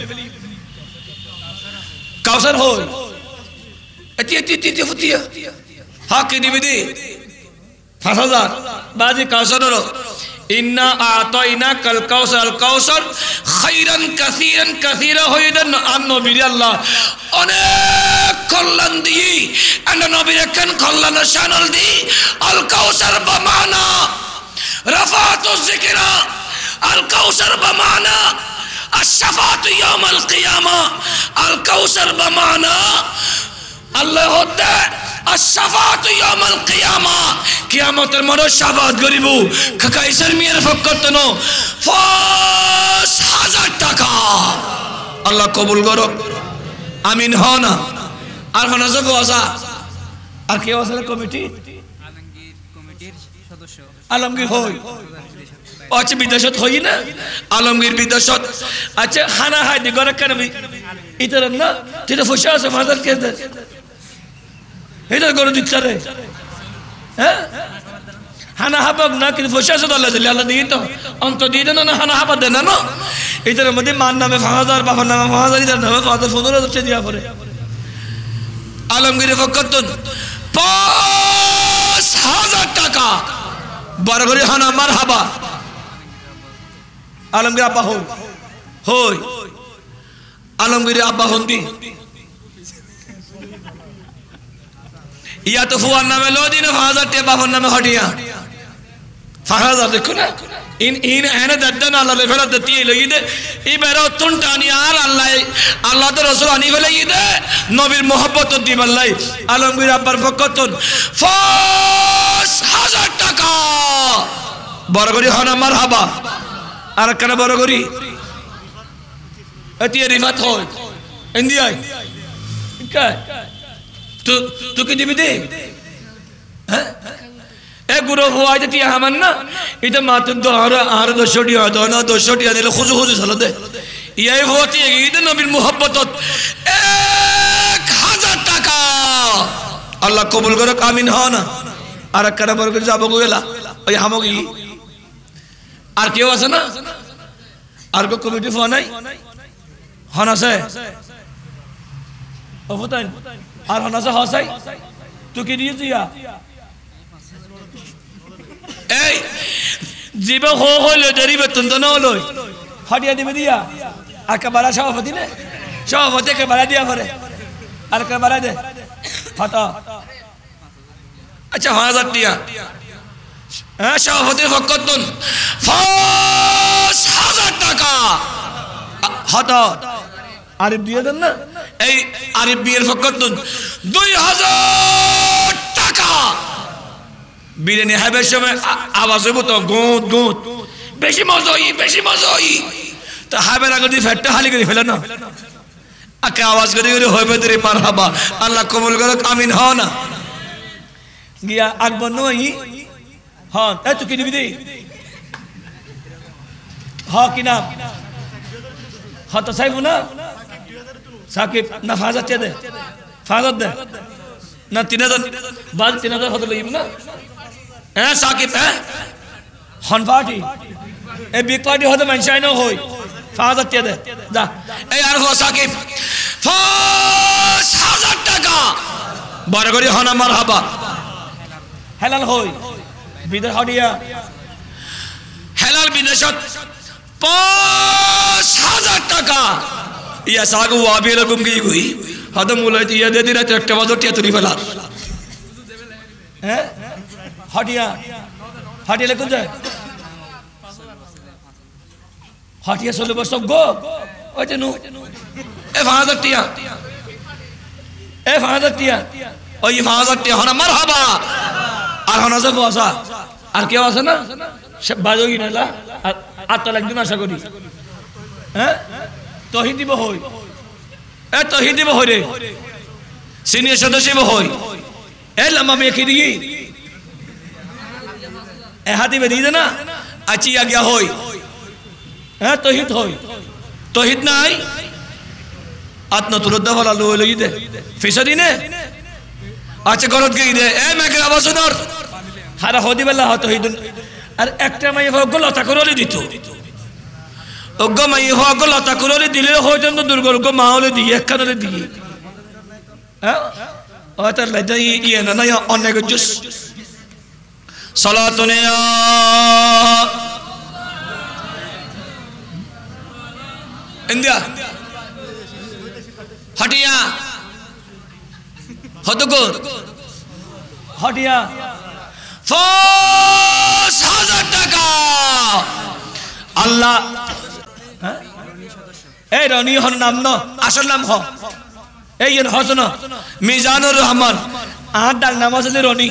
কাউসার হই এতি এতি এতি ফুতিয়া হক দিবি দি 5,000 বাজি কাউসারর ইন্না আতাইনা কাল কাউসার আল কাউসার খাইরান কাসীরান কাসীরা হইদান নবী আল্লাহ অনেক কল্যাণ দি আন নবীর কেন কল্যাণ শানল দি আল কাউসার বামানা রাফাতু যিকরা আল কাউসার বামানা আশ-শাফাআত ইয়াউমাল কিয়ামা আল কাউসার বামানা আল্লাহ হতে আশ-শাফাআত ইয়াউমাল কিয়ামা কিয়ামতের মাঠে শাফাআত করিব কাকাইসার মিয়ার ফকতনো 5,000 টাকা আল্লাহ কবুল করো আমিন হও না আর হনা সব ওয়াসা আর কে ওয়াসা কমিটি আলমগীর কমিটির সদস্য আলমগীর হই আচ্ছা বিদেশত হই না আলমগীর বিদেশত আচ্ছা খানা হাই দি গরে কেন ইতর না তুই তো ফুসা আছে ফাদার কে দে এটা গরে দিচ্ছে রে হ্যাঁ হানা হাবাক না কিন্তু ফুসা আছে আল্লাহ দিলে আল্লাহ দিয়ে তো অন্ত দিয়ে দেন না হানা হাবা দেন না ইতর মধ্যে মান নামে 5,000 বাবার নামে 5,000 ইতর নামে 15,000 দিয়া পড়ে আলমগীর ফকতন 5,000 টাকা বরগরি হানা মারহাবা আলমগীর আব্বা হই হই আলমগীর আব্বা হন্দি ইয়া তো ফুয়ার নামে লোদিন 5,000 টাকা বাবার নামে হটিয়া 5,000 দেখো না ইন এনে দদ্দন আল্লাহ ফেলা দতি লই দে এই বেরা তুনটানি আর আল্লাহ তো রাসূল আনি ফেলাই দে নবীর মোহব্বত দি বললাই আলমগীর আব্বার ফকতন 5,000 টাকা বরগরি হনা মারহাবা আর কেন বরগরি এতি রিফাত হয় ইন্ডিয়ায় কে তু কি দিবি দে হ্যাঁ এ গুরু হওয়াই তে টিয়া হামান না এটা মাত্র আর 200 টিয়া দাও না 200 টিয়া দিলে খুজু খুজু চলে দে ইয়াই হতি ঈদ নবীর মোহব্বতত 1,000 টাকা আল্লাহ কবুল করুক আমিন হও না আর কেন বরগরি যাব গেলা ওই হামগি আর কেউ আছে না আর কো কমিটি ফোন নাই হন আছে ও ফুতাইন আর হন আছে হসাই তুই কি দিয়ে দিয়া এই জীব হইলে দেরি বেতন তো না হলো হটিয়া দিবে দিয়া আর কে বাড়া সভাপতি নে সভাপতি কে বাড়া দিয়া পরে আর কে বাড়া দে হটা আচ্ছা 1,000 টিয়া হ্যাঁ সভাপতির ফকতন 5,000 টাকা হটা আরিফ দিয়ে দেন না এই আরিফ বিয়ের ফকতন 2,000 টাকা বিরিয়ানি হাবের সময় আওয়াজ হইব তো গুঁত গুঁত বেশি মজা হই তো হাবের আগে দিয়ে ফ্যাটটা হালি করে ফেলে না আকে আওয়াজ করে করে হইবে তোরে মারহাবা আল্লাহ কবুল করুক আমিন হও না গিয়া আকবর নই হন এ তুই কি দিবি দে হ কি নাম হত সাইবু না সাকিব না 5,000 দে 5,000 দে না 3,000 বাদ 3,000 হত লইব না হ্যাঁ সাকিব হ্যাঁ হন পার্টি এ বিগ পার্টি হতে মানসাই না হই 5,000 দে যা এই আর হো সাকিব 5,000 টাকা বড় করে হন মারহাবা হেলাল হই বিদেশ হডিয়া হেলাল বিদেশত 5,000 টাকা ইয়া সাগু ওয়াবি এরকম কি কই হয়তো মুলাইতে ইয়া দিয়ে দিরা একটা বাজার টিয়া তুলি ফেলার হ্যাঁ হাটিয়া হাটিয়া কোন যায় হাটিয়া চলে বসব গো ওই যে নু এ 5000 টিয়া এ 5000 টিয়া ওই 5000 টিয়া হনা মারহাবা আর হনা যে বসা আর কেউ আছে না সব বাজো কি না আর তো একদিন আশা করি হ্যাঁ তহিদ দিব হই এ তহিদ দিব হই রে সিনিয়র সদস্য হই এ লম্বা মেখে দিই এ হাতি বে দিয়ে না আছি আ গয়া হই হ্যাঁ তহিদ হই তহিদ নাই আত্মা তুরদ্দা ভালো লই দে ফিসা দিনে আচ্ছা গলত গই দে এ মেকের আওয়াজ নর হারা হদি বেলা তহিদ আর একটা মাই হগল লতা করলে দিত ওগো মাই হগল লতা করলে দিলে হয়তো দুর্গল গো মাওলে দিয়ে একখানে দিয়ে হ্যাঁ ও তার লাইদা ইয়ে না অনেক জুস সালাতুনে ইন্ডিয়া হটিয়া হতগর হটিয়া 5000 টাকা আল্লাহ এই রনি হন নাম ন আসল নাম হ এই হসন মিজানুর রহমান আর ডাক নাম আছে রনি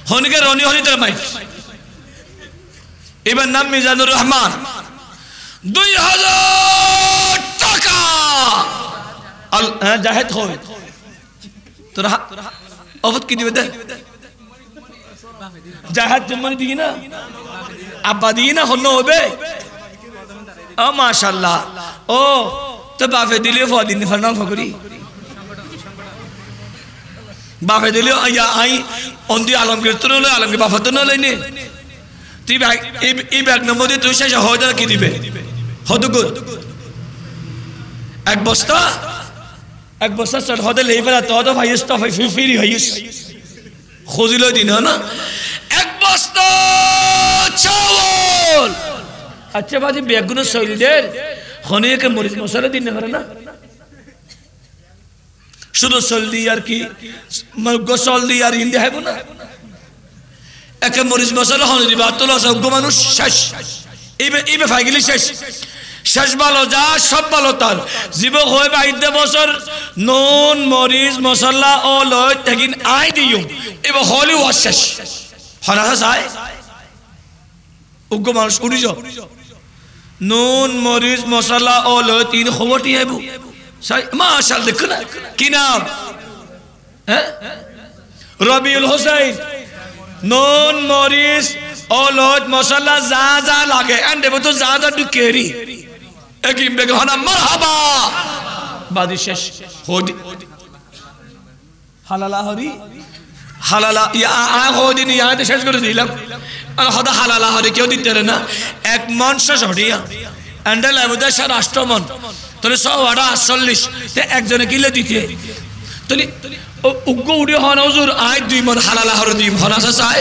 হনিকে রনি হনি তোর মাই এবার নাম মিজানুর রহমান 2000 টাকা জাহেদ হয় তোরা অবত কি দিবে দে জাহাজ জম্মানি দিই না আব্বা দিই না হন্য হবে ও মাশাআল্লাহ ও তো বাপে দিলে ফদিন ফানাল ফকরি বাপে দিলে আই আই অন্দি আলমগীর তো নলে আলমগীর বাপা তো নলে নে তুই ভাই এই ব্যাগ নম্বর দিয়ে তুই শেষ হয়তো কি দিবে হদগুর এক বস্তা চট হতে লেই ফেলা তো ভাইস তো ফিরি হইস খুঁজিল দিন না এক বস্তা চাউল আচ্ছা বাজি বেগুন শৈলীদের হনিকে মরিচ মশলা দিন পারে না শুধু সলদি আর কি গোসল দি আর হিন্দি হাইব না একে মরিচ মশলা হনি দিবা তোলা সব মানুষ শেষ এইবে ফাইগিলি শেষ ভালো যা সব ভালো তার জীব হয়ে 22 বছর নুন মরিচ মশলা ও লয় তেকিন আই দিও এবার হলি ওয়াশ শেষ হনা চাই উগ্র মানুষ উড়ি যাও নুন মরিচ মশলা ও লয় 3 খবরটি আইব মাশাল দেখো না কি নাম হ্যাঁ রবিউল হোসেন নুন মরিচ ও লয় মশলা যা যা লাগে এন্ড তো যা যা কেরি একিম বেগে হনা মারহাবা বাদি শেষ হোদি হালালা হরি হালালা ইয়া আ হোদি নি আতে শেষ করে দিলাম আর হদা হালালা হরি কেউ দিতে রে না এক মন শেষ হড়িয়া এন্ডেল আবুদা রাষ্ট্রমন তোরে 148 তে একজনে কিলে দিতে তোলি উগ্গ উড়ে হন হুজুর আই 2 মন হালালা হরি 2 মন আছে চাই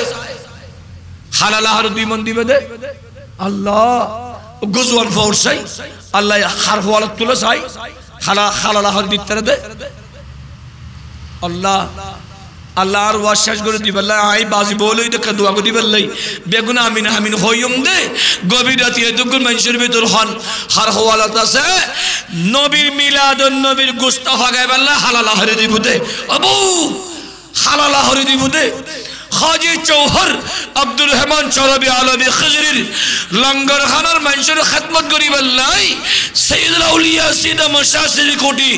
হালালা হরি 2 মন দিবে দে আল্লাহ গজওয়ান ফোর্সাই আল্লাহ হারফ ওয়ালা তুলে চাই হালালা হরি দিতে দে আল্লাহ আল্লাহ আর ওয়াশ করে দিবেল্লাই আই বাজি বলেই তো দোয়া করে দিবেল্লাই বেগুনা আমিন আমিন হইম দে গভীর রাতে এতগুন মানুষের ভিতর হন হার হওয়ালাত আছে নবীর মিলাদুন নবীর গুস্তাফা গায়বাল্লাহ হালালা হরি দিব দে আবু হালালা হরি দিব দে খাজি চৌহর আব্দুর রহমান চরবি আলমী খিজরির লঙ্গর খানার মানুষের খেদমত করিবেল্লাই সৈয়দুল আউলিয়া সিদা মুশাসির কোটি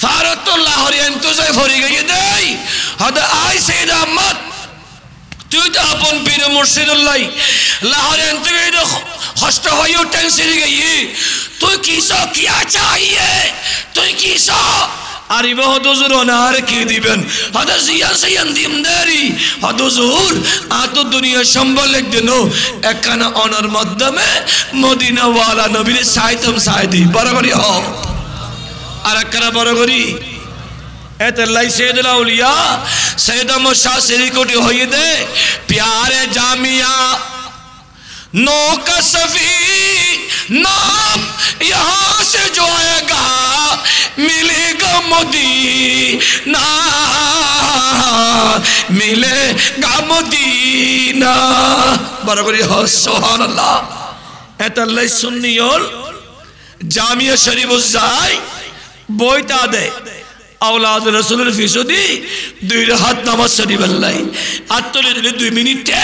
ফারতুল্লাহ হরি এন্তজাই ফরি গিয়ে দেই হদা আই সৈয়দ আহমদ তুই তো আপন পীর মুর্শিদুল্লাহ লাহোরে এন্তজাই তো হস্ত হইও টেনসিরি গিয়ে তুই কিসো কিয়া চাইয়ে তুই কিসো আরিবা হদুজুর ওনার কি দিবেন হদা জিয়া সাইয়ান দিমদারি হদুজুর আত দুনিয়া সম্বল একদিন একখানা অনর মাধ্যমে মদিনা ওয়ালা নবীর সাইতম সাইদি বরাবরই হ আর একখানা বড় করি এতলাই সৈয়দুল আউলিয়া সৈয়দ মুশাসির কোটি হইয়ে দে প্যারে জামিয়া नो का सफी नाम यहाँ से जो आएगा মদিনা মিলেগা মদিনা বড় করে সুবহানাল্লাহ এতাল্লাই সুন্নি হল জামিয়া শরীফ যায় বইটা দেয় औलाद रसूल फीसदी दुई राहत नमाज शरीफ अल्लाह आत्तले दिले 2 मिनिटे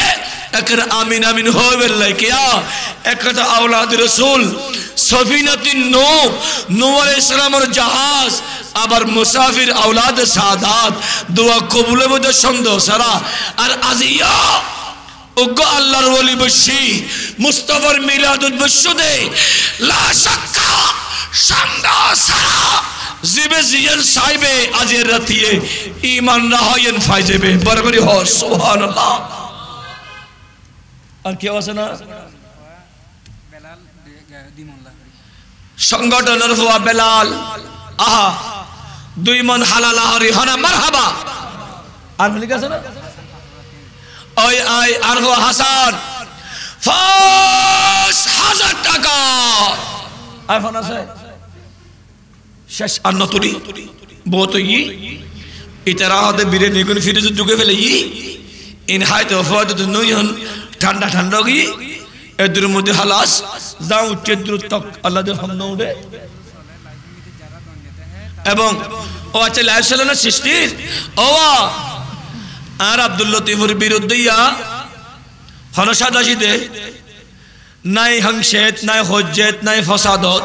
एकरा आमीन आमीन हो बेल्लाह क्या एकटा औलाद रसूल सफीनातिन नूह अलैहिस सालामर जहाज आबार मुसाफिर औलाद सादात दुआ कबुलेर मধ্যে সন্দেহ সারা আর আজিয়া ওগো আল্লাহর ওলি বসি মুস্তাফার মিলাদুল বসুদে লা শাক্কা সন্দেহ সারা জিবে জিয়ান সাইবে আজের রাতিয়ে ঈমান রাহায়েন ফাইজেবে বরকরি হ সুবহানাল্লাহ আর কি আছে না বেলাল দিমুল্লাহ সংগঠনের হওয়া বেলাল আহা 2 মন হালাল আহরি হনা মারহাবা আর বলি গেছে না ওই আই আর হো হাসান 5000 টাকা আর ফোন আছে শেষ আন্নতুরি বহুত ই ইতরাহতে বিরে নিগুন ফিরে যুগে ফেলে ই ইন হাইতে ওফাদত নয়ন ঠান্ডা ঠান্ডা গি এদুর মধ্যে হালাস যাও উঠে দ্রুত তক আল্লাহ দে হাম নউরে এবং ও আছে লাইভ চালানো সৃষ্টির ও আর আব্দুল লতিফের বিরুদ্ধে ইয়া হনসাদাসিদে নাই হাংশেত নাই হজ্জেত নাই ফসাদত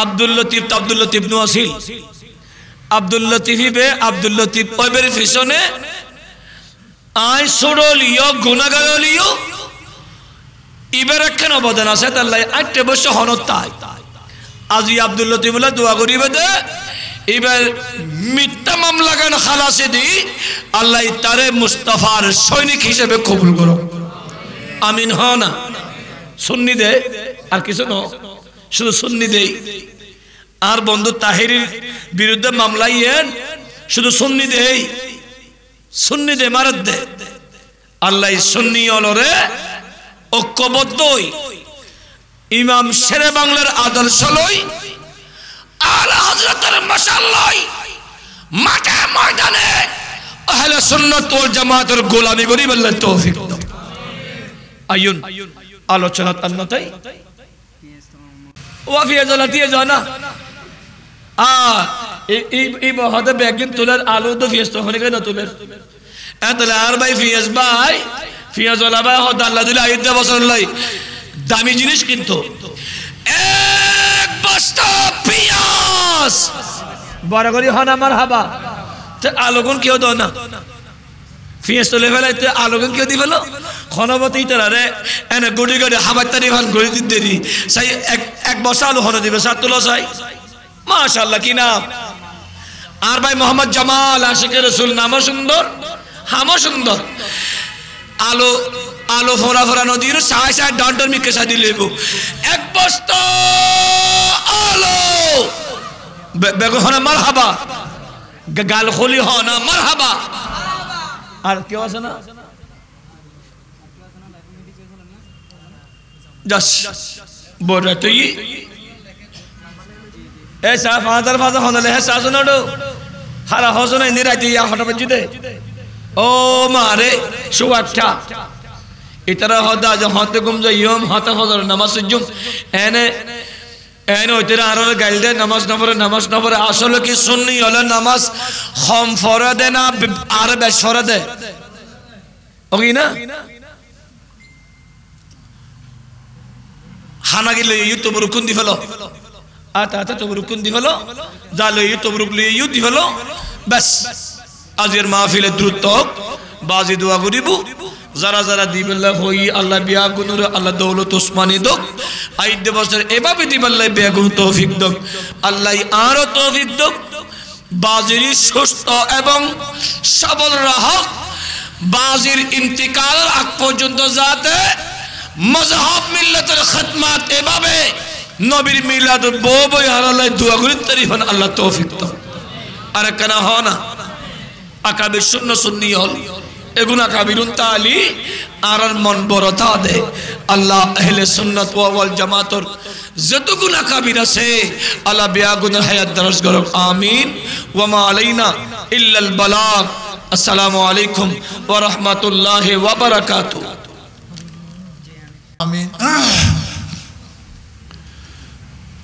আব্দুল লতিফ নু আসিল আব্দুল লতিফ ওইবের পিছনে আই সরলিও গুনাহগারলিও ইবার একখান অবদান আছে তাল্লাই 8 বছর হনতাই আজি আব্দুল লতিফ বলে দোয়া করিবে দে এবার মিথ্যা মামলা গান খালাসে দি আল্লাহ তারে মুস্তাফার সৈনিক হিসেবে কবুল করো আমিন হ না সুন্নি দে আর কিছু না শুধু সুন্নি দেই আর বন্ধু তাহিরের বিরুদ্ধে মামলা ইয়েন শুধু সুন্নি দে মারত দে আল্লাহ সুন্নি অলরে ঐক্যবদ্ধই ইমাম শেরে বাংলার আদর্শ লই আলা হযরতের মাশাআল্লাহ মাঠে ময়দানে আহলে সুন্নাত ওয়াল জামাতের গোলামি করি আল্লাহ তৌফিক দাও আইয়ুন আলোচনা আন্নতাই ওয়াফিয়া জ্বালাতিয়ে জানা এই বহতে ব্যাগিন তুলার আলু তো ফিয়াস তো হনে কেন তুলের এতলে আর ভাই ফিয়াজ ওলা ভাই হদ আল্লাহ দিলে আইতে বছর লাই দামি জিনিস কিন্তু এক বস্তা পিয়াজ বড় করি হন আমার হাবা তে আলোগুন কেউ দাও না ফিয়াজ তুলে ফেলাইতে আলোগুন কেউ দি ফেলো খনবতী তারে এনে গুড়ি গুড়ি হাবার তারি ভান গুড়ি দিন দেরি সাই এক বস্তা আলু হন দিবে সাত তুলো চাই মাশাআল্লাহ কি নাম আর ভাই মোহাম্মদ জামাল আশিকের রাসূল নামও সুন্দর হামও সুন্দর আলো আলো ফোরা ফোরা নদীর সাই সাই ডান্ডর মিকে সাই দিলেব এক বস্তা আলো বেগো হনা মারহাবা গাল খলি হনা মারহাবা আর কেউ আছে না জাস বড় তুই ऐसा फादर होनले है साजनडो हारा हजन निराती या हटा बजिदे ओ मारे सुवाक्षा इतरा होदा जो होते गुम जो यम हाता फजर नमाज जुम एने ओतेरा आरो गाइलदे नमाज नफर আসলে কি সুন্নি হলো নামাজ খম ফরদে না আর বেশ ফরদে ওকি না হানা গিলে ইউটিউব রুকুন দি ফেলো आता तो रुकन दी फलो जालो यू तो रुक लिए यू दी फलो बस आजिर महफिल द्रुत बाजी दुआ करिबु जरा जरा दिबल्ला होई अल्लाह बिया गुनुर अल्लाह दौलत उस्मानी दो आइदे बছর এভাবে দিবল্লা বিয়া গুন তৌফিক দো আল্লাহ আরো তৌফিক দো বাজির সুস্থ এবং সবল রাহ বাজির ইন্তিকাল আগ পর্যন্ত যাতে মজহব মিল্লাতের খিদমত এভাবে নবীর মিলাদ বই হারালাই দোয়া করি তারিফান আল্লাহ তৌফিক দাও আর কেনা হ না আকাবির সুন্নি হল এগুনা কাবিরুন তালি আর মন বড়তা দে আল্লাহ আহলে সুন্নাত ওয়াল জামাতর যত গুনাহ কাবিরা আছে আল্লাহ বিয়া গুনাহ হায়াত দরজ করো আমিন ওয়া মা আলাইনা ইল্লাল বালাগ আসসালামু আলাইকুম ওয়া রাহমাতুল্লাহি ওয়া বারাকাতুহু आमीन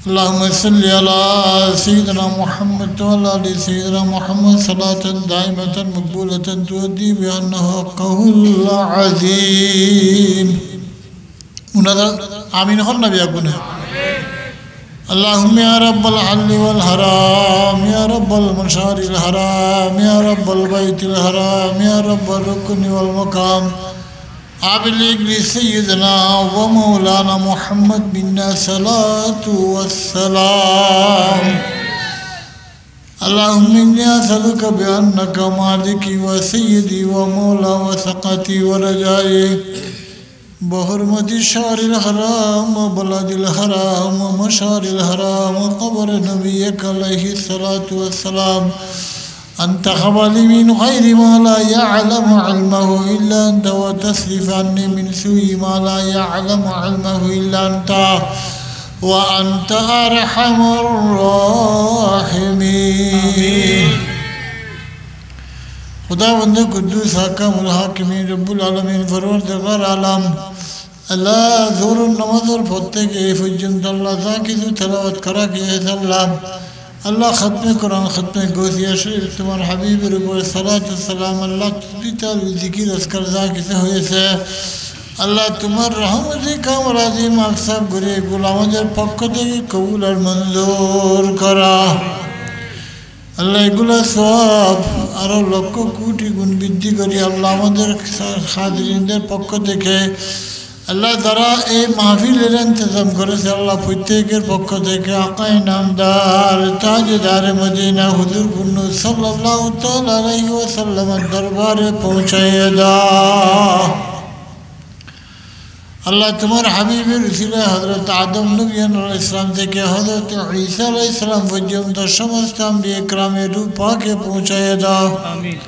अल्लाहुम्मा सल्लि अला सय्यिदिना मुहम्मद व अला आलि सय्यिदिना मुहम्मद सलातन दाइमतन मक़बूलतन तुअद्दी बिअन्नहु क़ौलुल अज़ीम मुनादा आमीन हो नबी अगुने अल्लाहुम्मा या रब्बल हल्लि वल हराम या रब्बल मशारिल हराम या रब्बल बैतिल हराम या रब्बल रुकनि वल मकाम आबिलिग सय्यदना व मौलाना मुहम्मद बिन्ना सलातु वस्सलाम अल्लाहुम्मा इन्नी असअलुका बिअन्नका मालिकी व सय्यदी व मौला व सक़ती व रजाई बहुरमति शारिल हराम व बलदिल हराम व मशारिल हराम व क़ब्र नबिय्यक अलैहि सलातु वस्सलाम أنت خبلي من غير ما لا يعلم علمه إلا أنت وتصرف عني من سوء ما لا يعلم علمه إلا أنت وأنت أرحم الراحمين خداوند قدوس حكم الحاكمين رب العالمين پروردگار عالم الله زور النماز الفتح کے فجنت الله ذاکر تلاوت کرا کے سلام अल्लाह ख़त्म कुरान ख़त्म गौसिया शरीफ तुम्हारे हबीब रुपर सलात सलाम अल्लाह तुझीता ज़िक्र अस्कर ज़ाकिर से हुए से अल्लाह तुम्हारे रहमत काम राज़ी मकसद गुरे गुलामों पक्क देगी कबूल और मंजूर करा अल्लाह गुला स्वाब आरो लक्को कूटी गुण बिद्दी करी अल्लाह मदर खादिरिंदर पक्क देखे अल्लाह दरा ए महफिल इंतजाम करे से अल्लाह प्रत्येकेर पक्ष থেকে आकाए नामदार ताजदार मदीना हुजूर पुन्नु सल्लल्लाहु तआला अलैहि वसल्लम दरबारे पहुंचाए दा अल्लाह तुम्हारे हबीब रसूल हजरत आदम नबी अलैहिस्सलाम থেকে हजरत ईसा अलैहिस्सलाम পর্যন্ত সমস্ত আম্বিয়া کرامের रूह পাকে পৌঁছায় দাও আমিন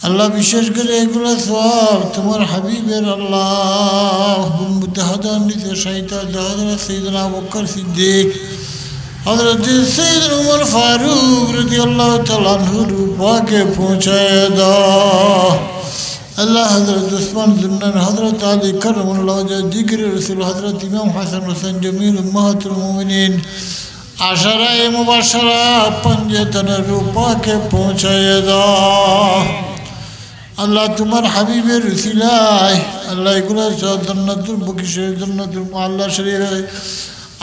अल्लाह विशेष करे एगुला स्वाब तुम्हारे हबीबेर अल्लाह मुतहदानित शहीद हज़रत सैयदना अबू बकर सिद्दीक हज़रत सैयदना उमर फारूक रज़ियल्लाहु तआला अन्हु पाके पहुँचाए दा अल्लाह हज़रत उस्मान ज़ुन्नन हज़रत अली करमुल्लाह वजह जिक्र रसूल हज़रत इमाम हसन हुसैन जमील उम्महातुल मोमिनीन आशरा मुबशरा पंजतन रूपा के पहुँचाए दा अल्लाह तुम्हारे हबीब रसूलाय अल्लाह गुला जन्नतुल बकी शरीफ जन्नतुल मुअल्ला शरीफ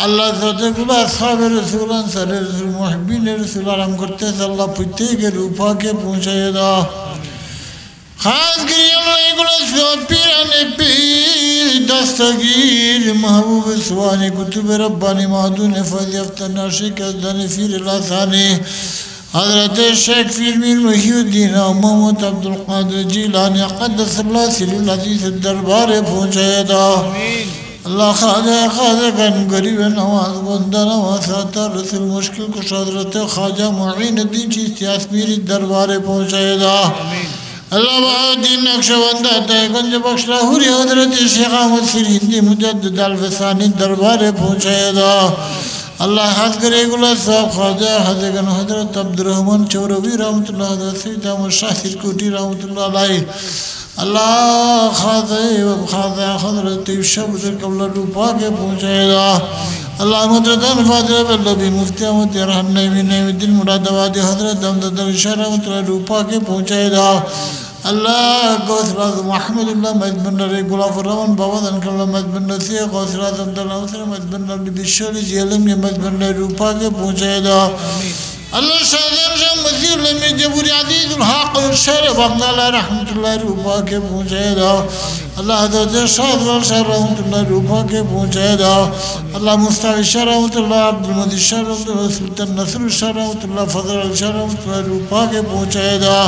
अल्लाह ज़ाते गुला अस्हाब रसूल अंसार रसूल मुहिब्बीन रसूल आराम करते हैं अल्लाह प्रत्येक रूपा के पहुँचाए दा खास करिए अल्लाह गुला स्वाब पीराने पीर दस्तगीर महबूब सुवानी कुतुब रब्बानी मादून फज़ यफ्तन आशिक अज़दानी फीर लासानी हज़रत शेख पीर मीर मुहीउद्दीन मोहम्मद अब्दुल कादिर जिलानी क़द्दसल्लाहु सिरुल अज़ीज़ दरबार पहुँचाए दा अल्लाह ख्वाजा गन गरीब नवाज बंदा नवाज साता रसूल मुश्किल कुश हज़रत ख्वाजा मुईनुद्दीन चिश्ती अजमेरी दरबार पहुँचाए दा अल्लाह बहाउद्दीन नक्शबंद देवगंज बख्श लाहौरी हज़रत शेख अहमद सिरहिंदी मुजद्दिद अल-फसानी दरबार पहुँचाए दा अल्लाह हज करे गुला साहब ख्वाजा हजगन हजरत अब्दुर्रहमान चौरवी रहमतुल्लाह हज़रत सैयद अहमद शाह सिरकुटी रहमतुल्लाह अलैह अल्लाह ख्वाजा हजरत शब्द कबला रूपा के पहुँचाए दा अल्लाह मदरदान फाजिल बल्लभी मुफ्ती अहमद रहन नईमुद्दीन मुरादाबादी हजरत अहमद शाह रहमतुल्लाह रूपा के पहुँचाए दा अल्लाह गौसराज महमूदुल्लाह मजबन्नरे गुलाफुर्रहमान बाबा दनकल्ला मजबन्नर से गौसराज अब्दुल्लाह हुसैन मजबन्नर बिशरी जेलम के मजबन्नर रूपा के पहुँचाए दा अल्लाह शाहजान शाह मसीह में जबूरी अजीजुल हक शर बगदाला रहमतुल्लाह रूपा के पहुँचाए दा अल्लाह हज़रत शाहजान शाह रहमतुल्लाह रूपा के पहुँचाए दा अल्लाह मुस्ताफ़ी शाह रहमतुल्लाह अब्दुल मजीद शाह रहमतुल्लाह सुल्तान नसर शाह रहमतुल्लाह फजल शाह रहमतुल्लाह रूपा के पहुँचाए दा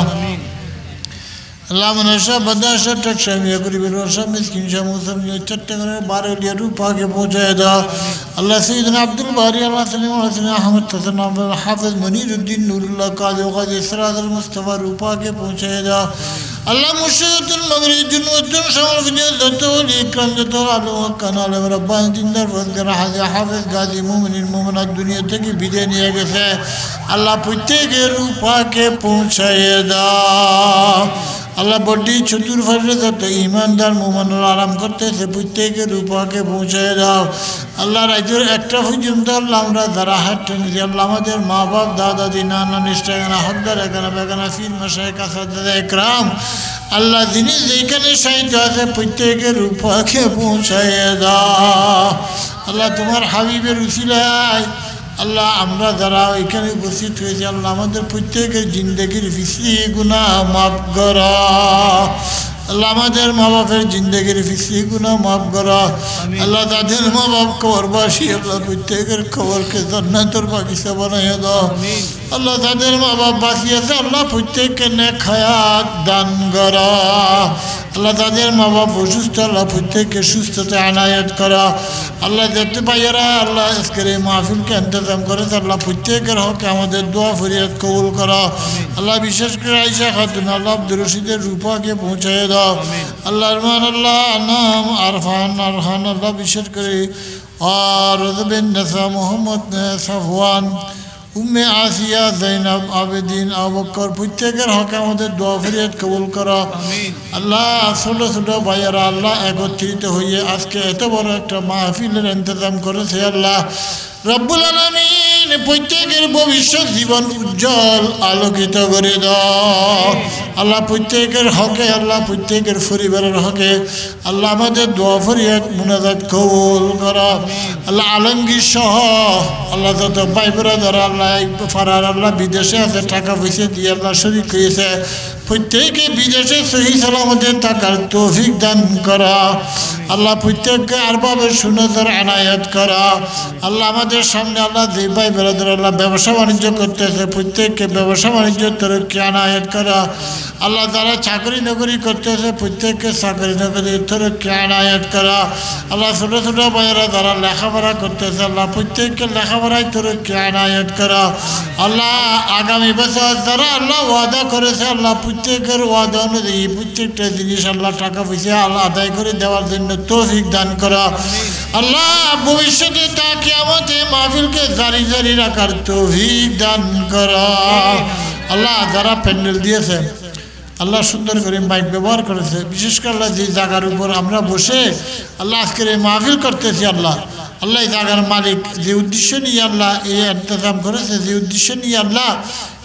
अल्लाह मनशा बदाशा टक्षा में गरीब रोशा मिस्किन शाह मुसलम ये चट्टे करे बारह लिया रूपा के पहुँचाए दा अल्लाह सैयदना अब्दुल बारी अल्लाह सलीम हसन अहमद हसन हाफिज मनीरुद्दीन नूरुल्लाह काजी गाजी सरादुल मुस्तफा रूपा के पहुँचाए दा আল্লাহ মুর্শিদাতুল মাগরিব জুনুতুল শামুল যত ওলি ইকরাম যত আলম কানাল রব্বানি জিন্দার ফজর হাজি হাফেজ গাজী মুমিনিন মুমিনাত দুনিয়া থেকে বিদায় নিয়ে গেছে আল্লাহ প্রত্যেকের রূপাকে পৌঁছাইয়ে দাও আল্লাহ বড্ডি চতুর্পাশে যত ইমানদার মুমিনরা আরাম করতেছে প্রত্যেকের রূপাকে পৌঁছাইয়ে দাও আল্লাহ রাইতের একটা পর্যন্ত আল্লাহ আমরা যারা হাত টেনেছি আল্লাহ আমাদের মা বাপ দাদা দি নানা নিষ্ঠাগানা হকদার এখানা বেগানা ফির মাসায় কাছা দাদা একরাম আল্লাহ যিনি যেখানে সাহিত্য আছে প্রত্যেকের রূপাকে পৌঁছাইয়ে দাও আল্লাহ তোমার হাবিবের উসিলায় আল্লাহ আমরা যারা এখানে উপস্থিত হয়েছি আল্লাহ আমাদের প্রত্যেকের জিন্দগির ফিসরি গুনাহ মাফ করো আল্লাহ আমাদের মা বাপের জিন্দগির ফিসরি গুনাহ মাফ করো আল্লাহ তাদের মা বাপ কবরবাসী আল্লাহ প্রত্যেকের খবরকে জান্নাতের বাগিচা বানাইয়া দাও আল্লাহ তাদের মা বাপ বাঁচিয়ে আছে আল্লাহ প্রত্যেককে নেক হায়াত দান করো আল্লাহ তাদের মা বাপ অসুস্থ আল্লাহ প্রত্যেককে সুস্থতা আনায়াত করা আল্লাহ যেতে পাইয়ারা আল্লাহ আজকের এই মাহফিলকে ইন্তজাম করেছে আল্লাহ প্রত্যেকের হকে আমাদের দোয়া ফরিয়াদ কবুল করা আল্লাহ বিশেষ করে আয়েশা খাতুন আল্লাহ আব্দুর রশিদের রূপাকে পৌঁছাইয়ে দাও আল্লাহ রহমান আল্লাহ নাম আরফান আরহান আল্লাহ বিশেষ করে আর রজবেন্নেসা মোহাম্মদ সাফওয়ান উম্মে আসিয়া জৈনব আবেদিন আবু বকর প্রত্যেকের হকে আমাদের দোয়া ফরিয়াদ কবুল করা আল্লাহ ছোটো ছোটো ভাইয়েরা আল্লাহ একত্রিত হয়ে আজকে এত বড় একটা মাহফিলের ইন্তজাম করেছে আল্লাহ রব্বুল আলামিন প্রত্যেকের ভবিষ্যৎ জীবন উজ্জ্বল আলোকিত করে দাও আল্লাহ প্রত্যেকের হকে আল্লাহ প্রত্যেকের পরিবারের হকে আল্লাহ আমাদের দোয়া ফরিয়াদ মুনাজাত কবুল করা আল্লাহ আলমগীর সহ আল্লাহ যত ভাই ব্রাদার আল্লাহ ফারার আল্লাহ বিদেশে আছে টাকা পয়সা দিয়ে আল্লাহ শরীক হয়েছে প্রত্যেকে বিদেশে সহি সালামতে থাকার তৌফিক দান করা আল্লাহ প্রত্যেককে আরভাবে সুনজর আনায়াত করা আল্লাহ আমাদের সামনে আল্লাহ যে ভাই ব্রাদার আল্লাহ ব্যবসা বাণিজ্য করতেছে প্রত্যেককে ব্যবসা বাণিজ্য তরক্কি আনায়াত করা আল্লাহ যারা চাকরি নকরি করতেছে প্রত্যেককে চাকরি নকরি তরক্কি আনায়াত করা আল্লাহ ছোটো ছোটো ভাইয়েরা যারা লেখাপড়া করতেছে আল্লাহ প্রত্যেককে লেখাপড়ায় তরক্কি আনায়াত করা আল্লাহ আগামী বছর যারা আল্লাহ ওয়াদা করেছে আল্লাহ প্রত্যেকের ওয়াদা অনুযায়ী প্রত্যেকটা জিনিস আল্লাহ টাকা পয়সা আল্লাহ আদায় করে দেওয়ার জন্য তৌফিক দান করা আল্লাহ ভবিষ্যতে তা কিয়ামতে মাহফিলকে জারি জারি রাখার তৌফিক দান করা আল্লাহ যারা প্যান্ডেল দিয়েছে আল্লাহ সুন্দর করে মাইক ব্যবহার করেছে বিশেষ করে আল্লাহ যে জায়গার উপর আমরা বসে আল্লাহ আজকের এই মাহফিল করতেছি আল্লাহ আল্লাহ এই জায়গার মালিক যে উদ্দেশ্য নিয়ে আল্লাহ এই ইন্তজাম করেছে যে উদ্দেশ্য নিয়ে আল্লাহ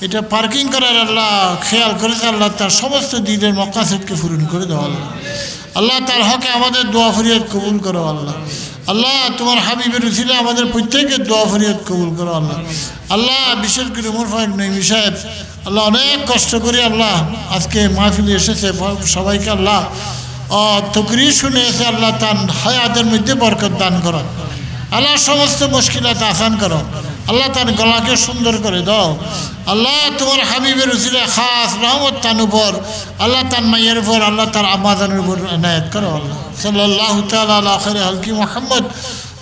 এটা পার্কিং করার আল্লাহ খেয়াল করেছে আল্লাহ তার সমস্ত দিনের মক্কাসেদকে পূরণ করে দেওয়া আল্লাহ আল্লাহ তার হকে আমাদের দোয়া ফরিয়াদ কবুল করো আল্লাহ আল্লাহ তোমার হাবিবের উসিলা আমাদের প্রত্যেকের দোয়া ফরিয়াদ কবুল করো আল্লাহ আল্লাহ বিশেষ করে উমর ফারুক নঈমী সাহেব আল্লাহ অনেক কষ্ট করে আল্লাহ আজকে মাহফিলে এসেছে সবাইকে আল্লাহ তকরির শুনে এসে আল্লাহ তার হায়াতের মধ্যে বরকত দান করো আল্লাহ সমস্ত মুশকিলাত আসান করো আল্লাহ তার গলাকে সুন্দর করে দাও আল্লাহ তোমার হাবিবের উসিলা খাস রহমত তার উপর আল্লাহ তার মাইয়ের উপর আল্লাহ তার আম্মাজানের উপর এনায়েত করো আল্লাহ সাল্লাল্লাহু তাআলা আলা আখিরি হালকি মুহাম্মদ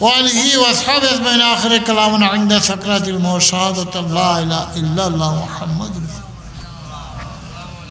ওয়া আলিহি ওয়া আসহাবিহি আজমাইন আখিরি কালামুন ইনদা সাকরাতিল মাউত শাহাদাতু লা ইলাহা ইল্লাল্লাহ মুহাম্মাদুর